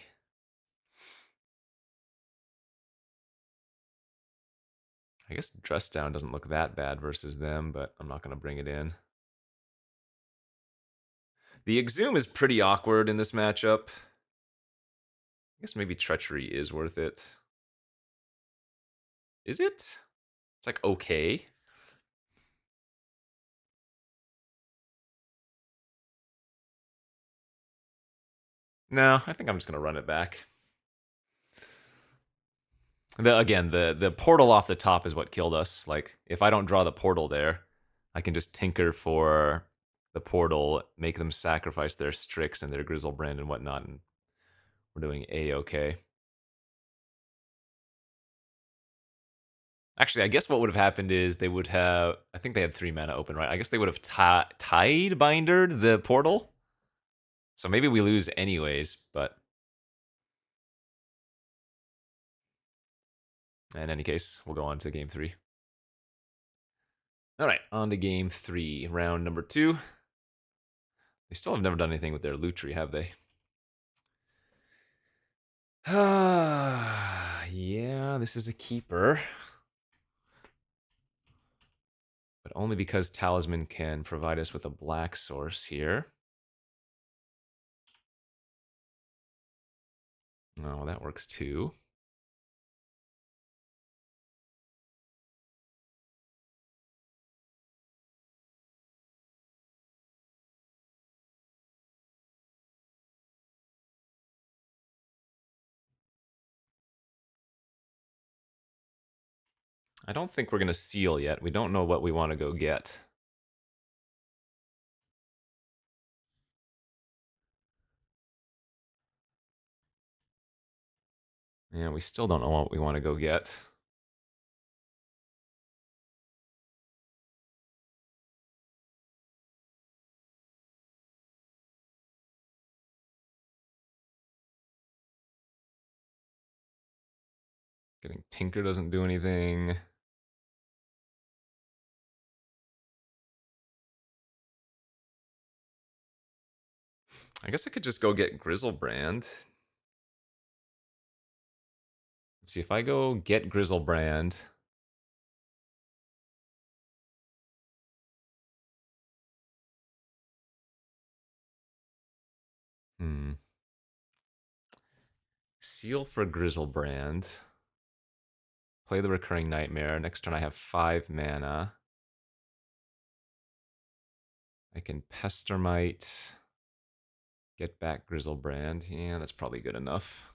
I guess Dress Down doesn't look that bad versus them, but I'm not going to bring it in. The Exhume is pretty awkward in this matchup. I guess maybe Treachery is worth it. Is it? It's like okay. No, I think I'm just going to run it back. Again, the portal off the top is what killed us. Like, if I don't draw the portal there, I can just tinker for the portal, make them sacrifice their Strix and their Grizzlebrand and whatnot, and we're doing A-okay. Actually, I guess what would have happened is they would have... I think they had 3 mana open, right? I guess they would have Tide Bindered the portal. So maybe we lose anyways, but... in any case, we'll go on to game 3. All right, on to game 3, round number 2. They still have never done anything with their Lutri, have they? Yeah, this is a keeper. But only because Talisman can provide us with a black source here. Oh, that works too. I don't think we're going to seal yet. We don't know what we want to go get. Yeah, we still don't know what we want to go get. Getting Tinker doesn't do anything. I guess I could just go get Grizzlebrand. Let's see, if I go get Grizzlebrand... Seal for Grizzlebrand. Play the Recurring Nightmare. Next turn I have 5 mana. I can Pestermite. Get back Grizzlebrand. Yeah, that's probably good enough.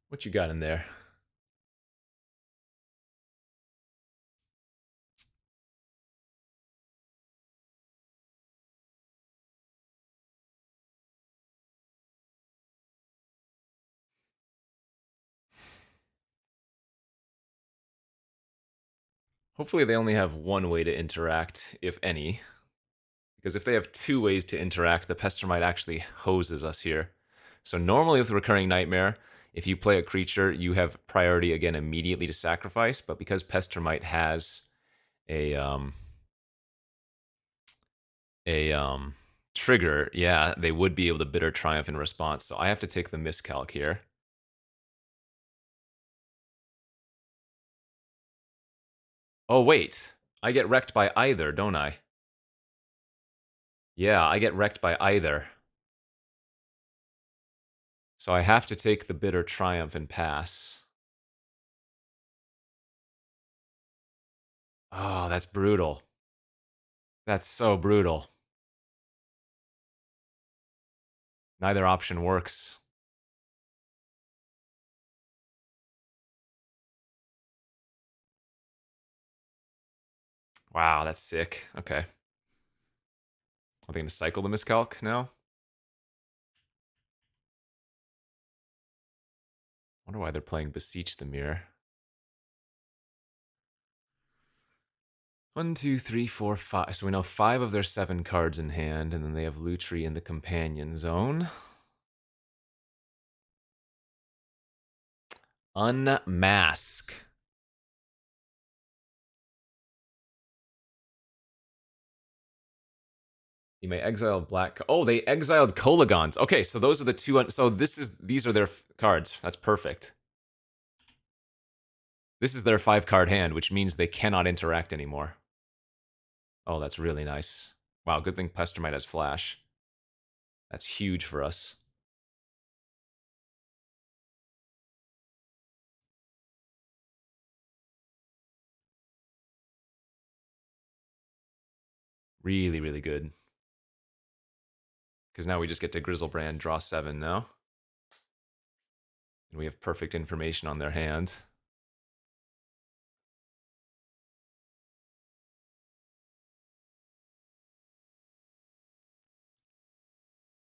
What you got in there? Hopefully they only have one way to interact, if any. Because if they have two ways to interact, the Pestermite actually hoses us here. So normally with Recurring Nightmare, if you play a creature, you have priority again immediately to sacrifice. But because Pestermite has a trigger, yeah, they would be able to Bitter Triumph in response. So I have to take the miscalc here. Oh wait, I get wrecked by either, don't I? Yeah, I get wrecked by either. So I have to take the Bitter Triumph and pass. Oh, that's brutal. That's so brutal. Neither option works. Wow, that's sick. Okay. Are they going to cycle the miscalc now? Wonder why they're playing Beseech the Mirror. 1, 2, 3, 4, 5. So we know 5 of their 7 cards in hand, and then they have Lutri in the companion zone. Unmask. You may exile black. Oh, they exiled Kolagons. Okay, so those are the two. So these are their cards. That's perfect. This is their 5-card hand, which means they cannot interact anymore. Oh, that's really nice. Wow, good thing Pestermite has Flash. That's huge for us. Really, really good. Because now we just get to Grizzlebrand, draw 7 now. And we have perfect information on their hand.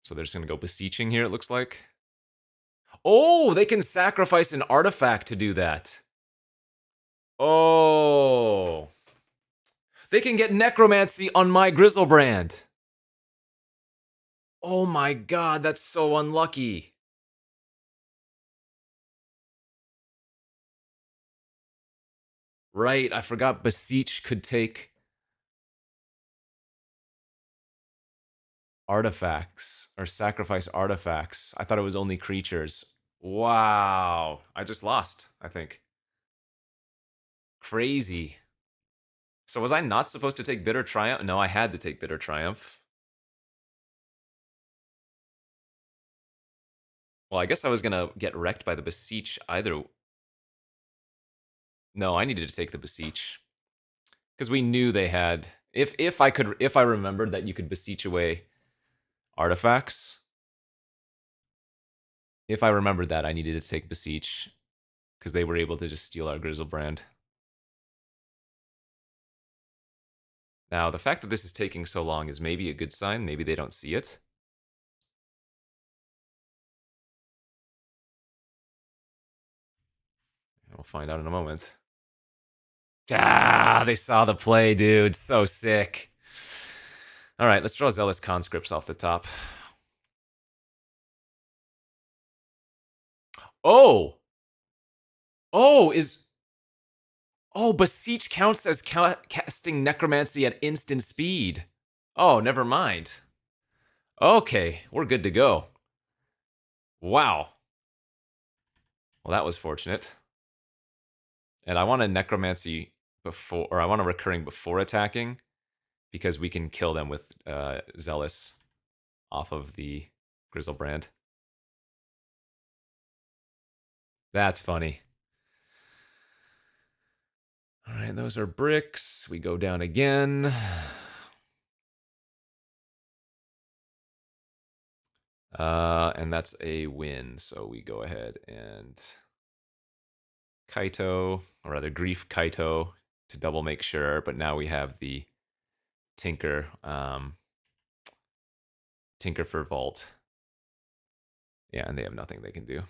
So they're just going to go Beseeching here, it looks like. Oh, they can sacrifice an artifact to do that. Oh. They can get Necromancy on my Grizzlebrand. Oh my god, that's so unlucky. Right, I forgot Beseech could take artifacts or sacrifice artifacts. I thought it was only creatures. Wow. I just lost, I think. Crazy. So was I not supposed to take Bitter Triumph? No, I had to take Bitter Triumph. Well, I guess I was going to get wrecked by the Beseech either. No, I needed to take the Beseech. Because we knew they had... If I remembered that you could Beseech away artifacts, if I remembered that, I needed to take Beseech. Because they were able to just steal our Grizzlebrand. Now, the fact that this is taking so long is maybe a good sign. Maybe they don't see it. We'll find out in a moment. Ah, they saw the play, dude. So sick. All right, let's draw Zealous Conscripts off the top. Oh! Oh, Oh, Beseech counts as casting Necromancy at instant speed. Oh, never mind. Okay, we're good to go. Wow. Well, that was fortunate. And I want a Necromancy before, or I want a Recurring before attacking, because we can kill them with Zealous off of the Grizzlebrand. That's funny. All right, those are bricks. We go down again. And that's a win. So we go ahead and Kaito, or rather Grief Kaito, to double make sure. But now we have the Tinker, Tinker for Vault. Yeah, and they have nothing they can do.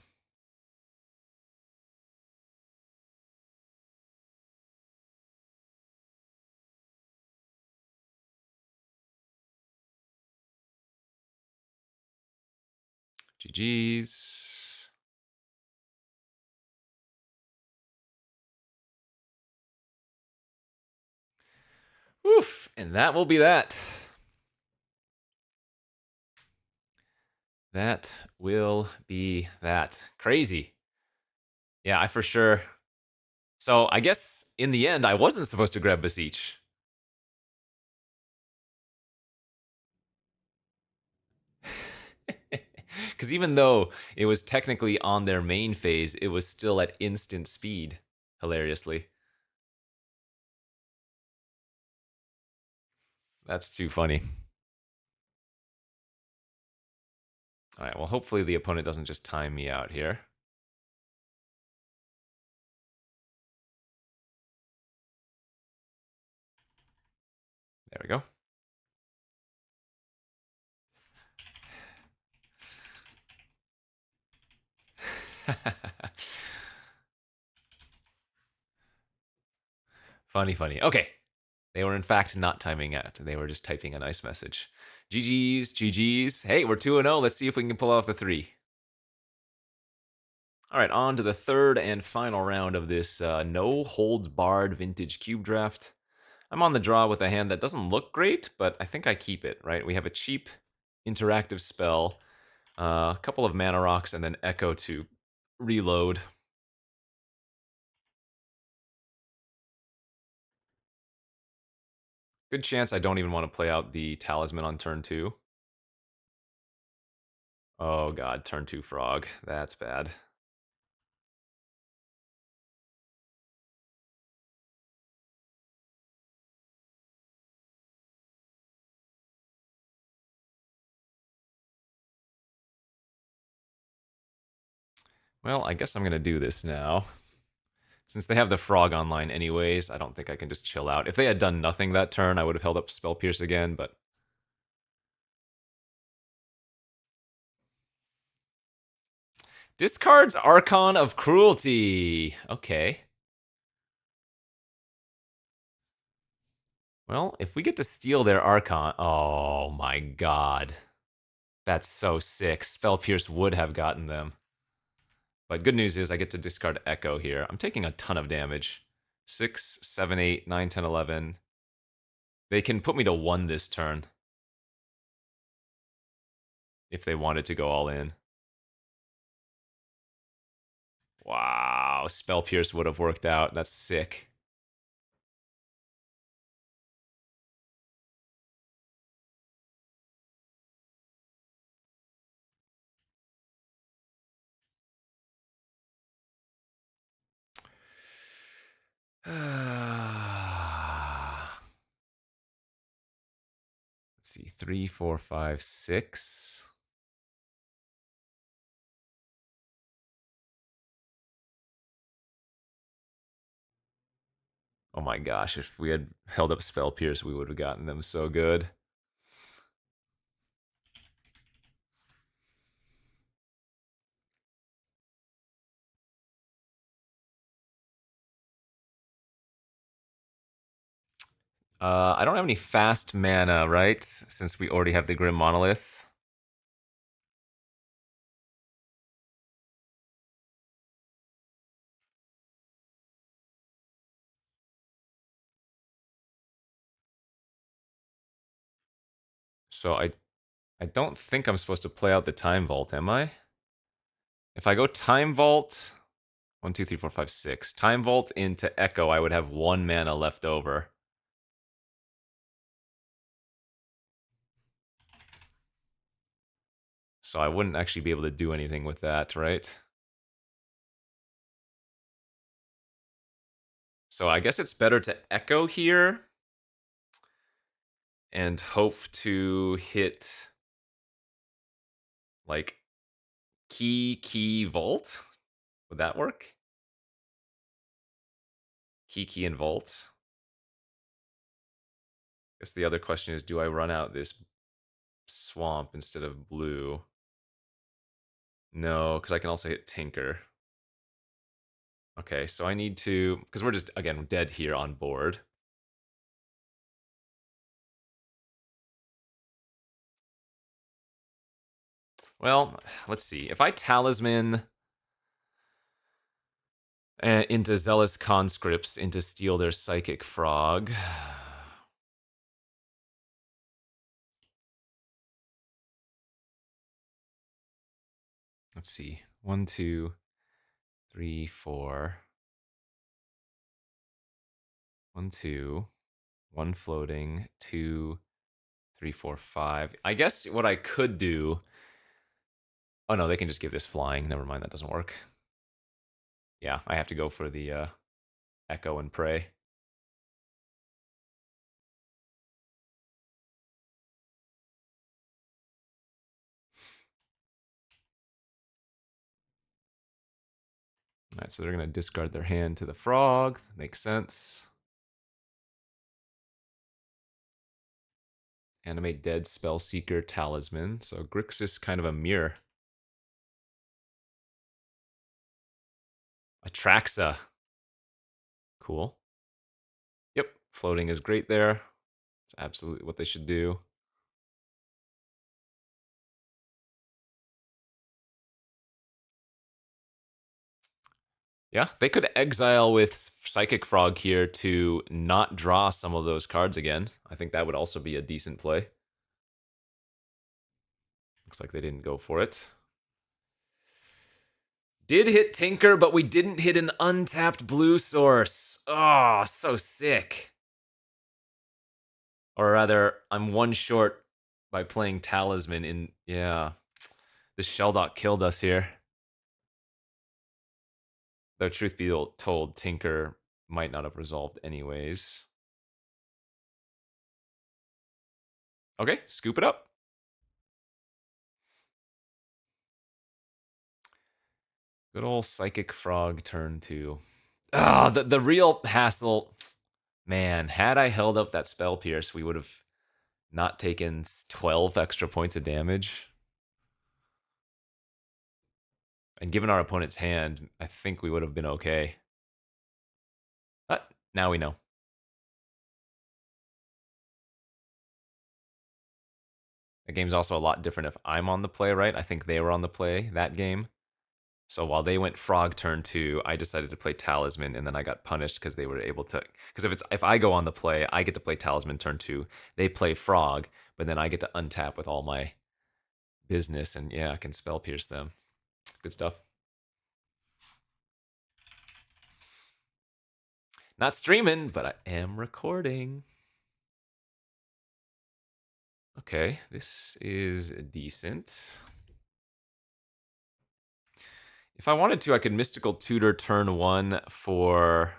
GG's. Oof, and that will be that. That will be that. Crazy. Yeah, I for sure. So I guess in the end, I wasn't supposed to grab Beseech. Because even though it was technically on their main phase, it was still at instant speed, hilariously. That's too funny. All right, well, hopefully the opponent doesn't just time me out here. There we go. Funny, funny. Okay. They were in fact not timing out. They were just typing a nice message. GG's, GG's. Hey, we're 2-0. Let's see if we can pull off the 3. All right, on to the third and final round of this no holds barred vintage cube draft. I'm on the draw with a hand that doesn't look great, but I think I keep it, right? We have a cheap interactive spell, a couple of mana rocks, and then Echo to reload. Good chance I don't even want to play out the Talisman on turn 2. Oh god, turn 2 Frog. That's bad. Well, I guess I'm going to do this now. Since they have the Frog online anyways, I don't think I can just chill out. If they had done nothing that turn, I would have held up Spell Pierce again, but... Discards Archon of Cruelty. Okay. Well, if we get to steal their Archon... Oh my god. That's so sick. Spell Pierce would have gotten them. But good news is I get to discard Echo here. I'm taking a ton of damage. 6, 7, 8, 9, 10, 11. They can put me to 1 this turn. If they wanted to go all in. Wow, Spell Pierce would have worked out. That's sick. Let's see, 3, 4, 5, 6. Oh my gosh, if we had held up Spell Pierce, we would have gotten them so good. I don't have any fast mana, right? Since we already have the Grim Monolith. So I don't think I'm supposed to play out the Time Vault, am I? If I go Time Vault, 1, 2, 3, 4, 5, 6. Time Vault into Echo, I would have 1 mana left over. So I wouldn't actually be able to do anything with that, right? So I guess it's better to Echo here and hope to hit like key vault. Would that work? Kiki and Vault. Guess the other question is, do I run out this swamp instead of blue? No, because I can also hit Tinker. Okay, so I need to, because we're just, again, dead here on board. Well, let's see. If I Talisman into Zealous Conscripts into steal their Psychic Frog. Let's see. 1, 2, 3, 4. 1, 2. 1 floating. 2, 3, 4, 5. I guess what I could do. Oh no, they can just give this flying. Never mind, that doesn't work. Yeah, I have to go for the Echo and Pray. Alright, so they're going to discard their hand to the frog. Makes sense. Animate Dead Spellseeker Talisman. So Grixis kind of a mirror. Atraxa. Cool. Yep, floating is great there. It's absolutely what they should do. Yeah, they could exile with Psychic Frog here to not draw some of those cards again. I think that would also be a decent play. Looks like they didn't go for it. Did hit Tinker, but we didn't hit an untapped blue source. Oh, so sick. Or rather, I'm one short by playing Talisman in... Yeah. This Shelldot killed us here. Though, truth be told, Tinker might not have resolved anyways. Okay, scoop it up. Good old Psychic Frog turn 2. Ah, the real hassle... Man, had I held up that Spell Pierce, we would have not taken 12 extra points of damage. And given our opponent's hand, I think we would have been okay. But now we know. The game's also a lot different if I'm on the play, right? I think they were on the play that game. So while they went Frog turn 2, I decided to play Talisman, and then I got punished because they were able to. Because if I go on the play, I get to play Talisman turn 2. They play Frog, but then I get to untap with all my business, and yeah, I can Spell Pierce them. Good stuff. Not streaming, but I am recording. Okay, this is decent. If I wanted to, I could Mystical Tutor turn 1 for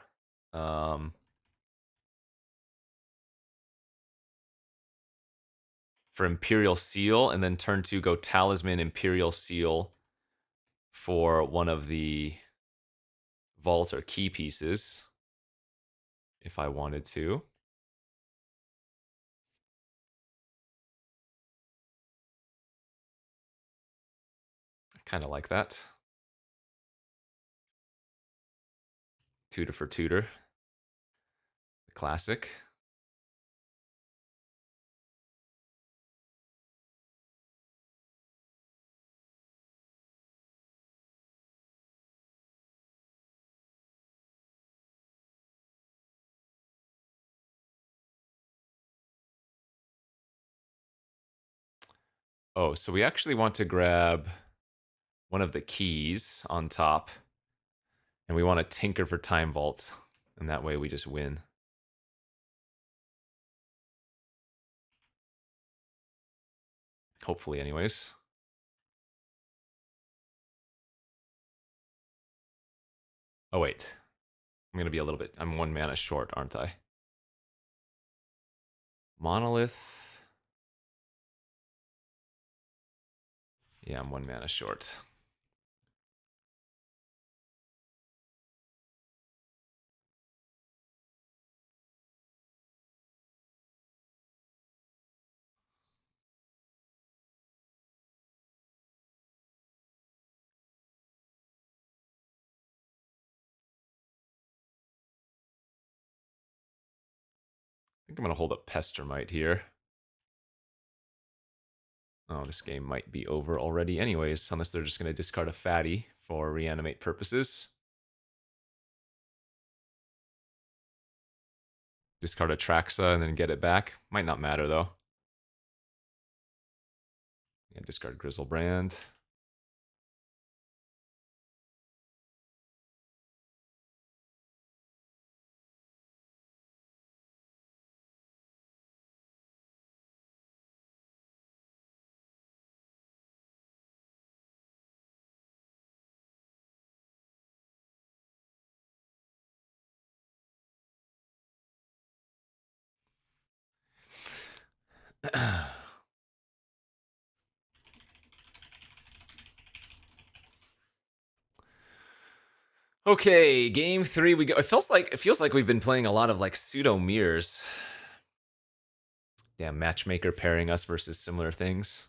Imperial Seal, and then turn 2 go Talisman Imperial Seal for one of the vault or key pieces, if I wanted to. I kind of like that. Tutor for Tutor. Classic. Oh, so we actually want to grab one of the keys on top, and we want to tinker for Time Vault, and that way we just win. Hopefully, anyways. Oh, wait. I'm going to be a little bit... I'm 1 mana short, aren't I? Monolith. Yeah, I'm 1 mana short. think I'm going to hold up Pestermite here. Oh, this game might be over already anyways, unless they're just going to discard a fatty for reanimate purposes. Discard a Traxa and then get it back. Might not matter, though. Yeah, discard Grizzlebrand. Okay, game 3 we go. It feels like we've been playing a lot of like pseudo mirrors. Damn, matchmaker pairing us versus similar things.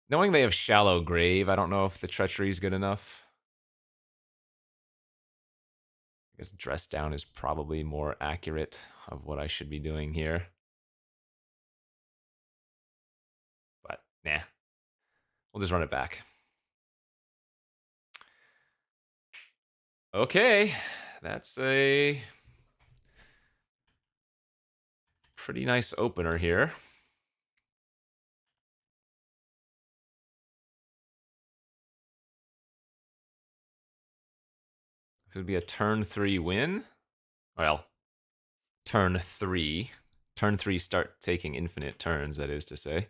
Knowing they have Shallow Grave, I don't know if the treachery is good enough. I guess Dress Down is probably more accurate of what I should be doing here. But, nah. We'll just run it back. Okay, that's a pretty nice opener here. This would be a turn 3 win. Well, turn 3. Turn 3 start taking infinite turns, that is to say.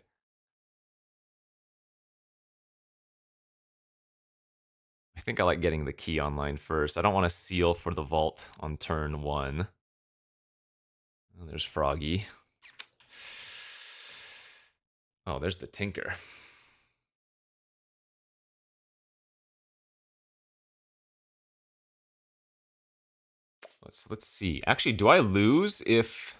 I think I like getting the key online first. I don't want to seal for the vault on turn 1. Oh, there's Froggy. Oh, there's the Tinker. Let's see. Actually, do I lose if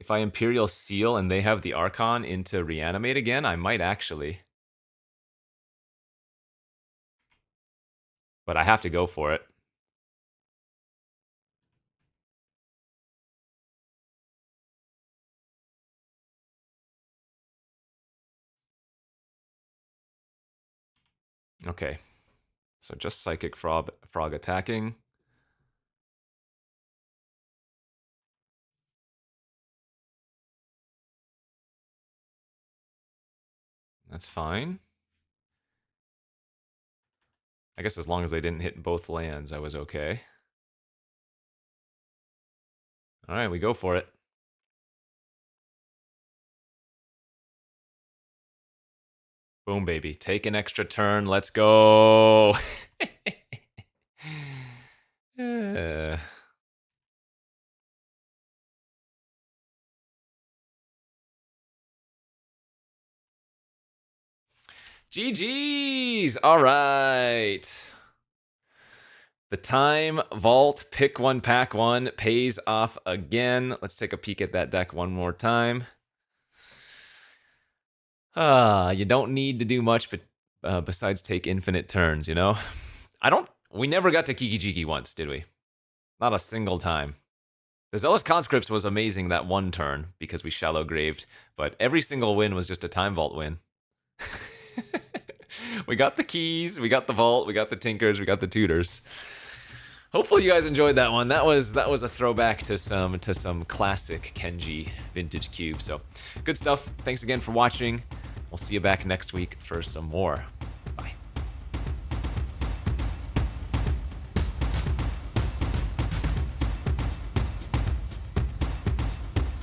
I Imperial Seal and they have the Archon into Reanimate again? I might actually. But I have to go for it. Okay. So just Psychic Frog attacking. That's fine. I guess as long as they didn't hit both lands, I was okay. All right, we go for it. Boom, baby. Take an extra turn. Let's go. GG's. All right. The Time Vault Pick 1 Pack 1 pays off again. Let's take a peek at that deck one more time. You don't need to do much but besides take infinite turns, you know? We never got to Kiki Jiki once, did we? Not a single time. The Zealous Conscripts was amazing that one turn because we Shallow Graved, but every single win was just a Time Vault win. We got the keys, we got the vault, we got the Tinkers, we got the Tutors. Hopefully you guys enjoyed that one. That was a throwback to some classic Kenji vintage cube. So good stuff. Thanks again for watching. We'll see you back next week for some more.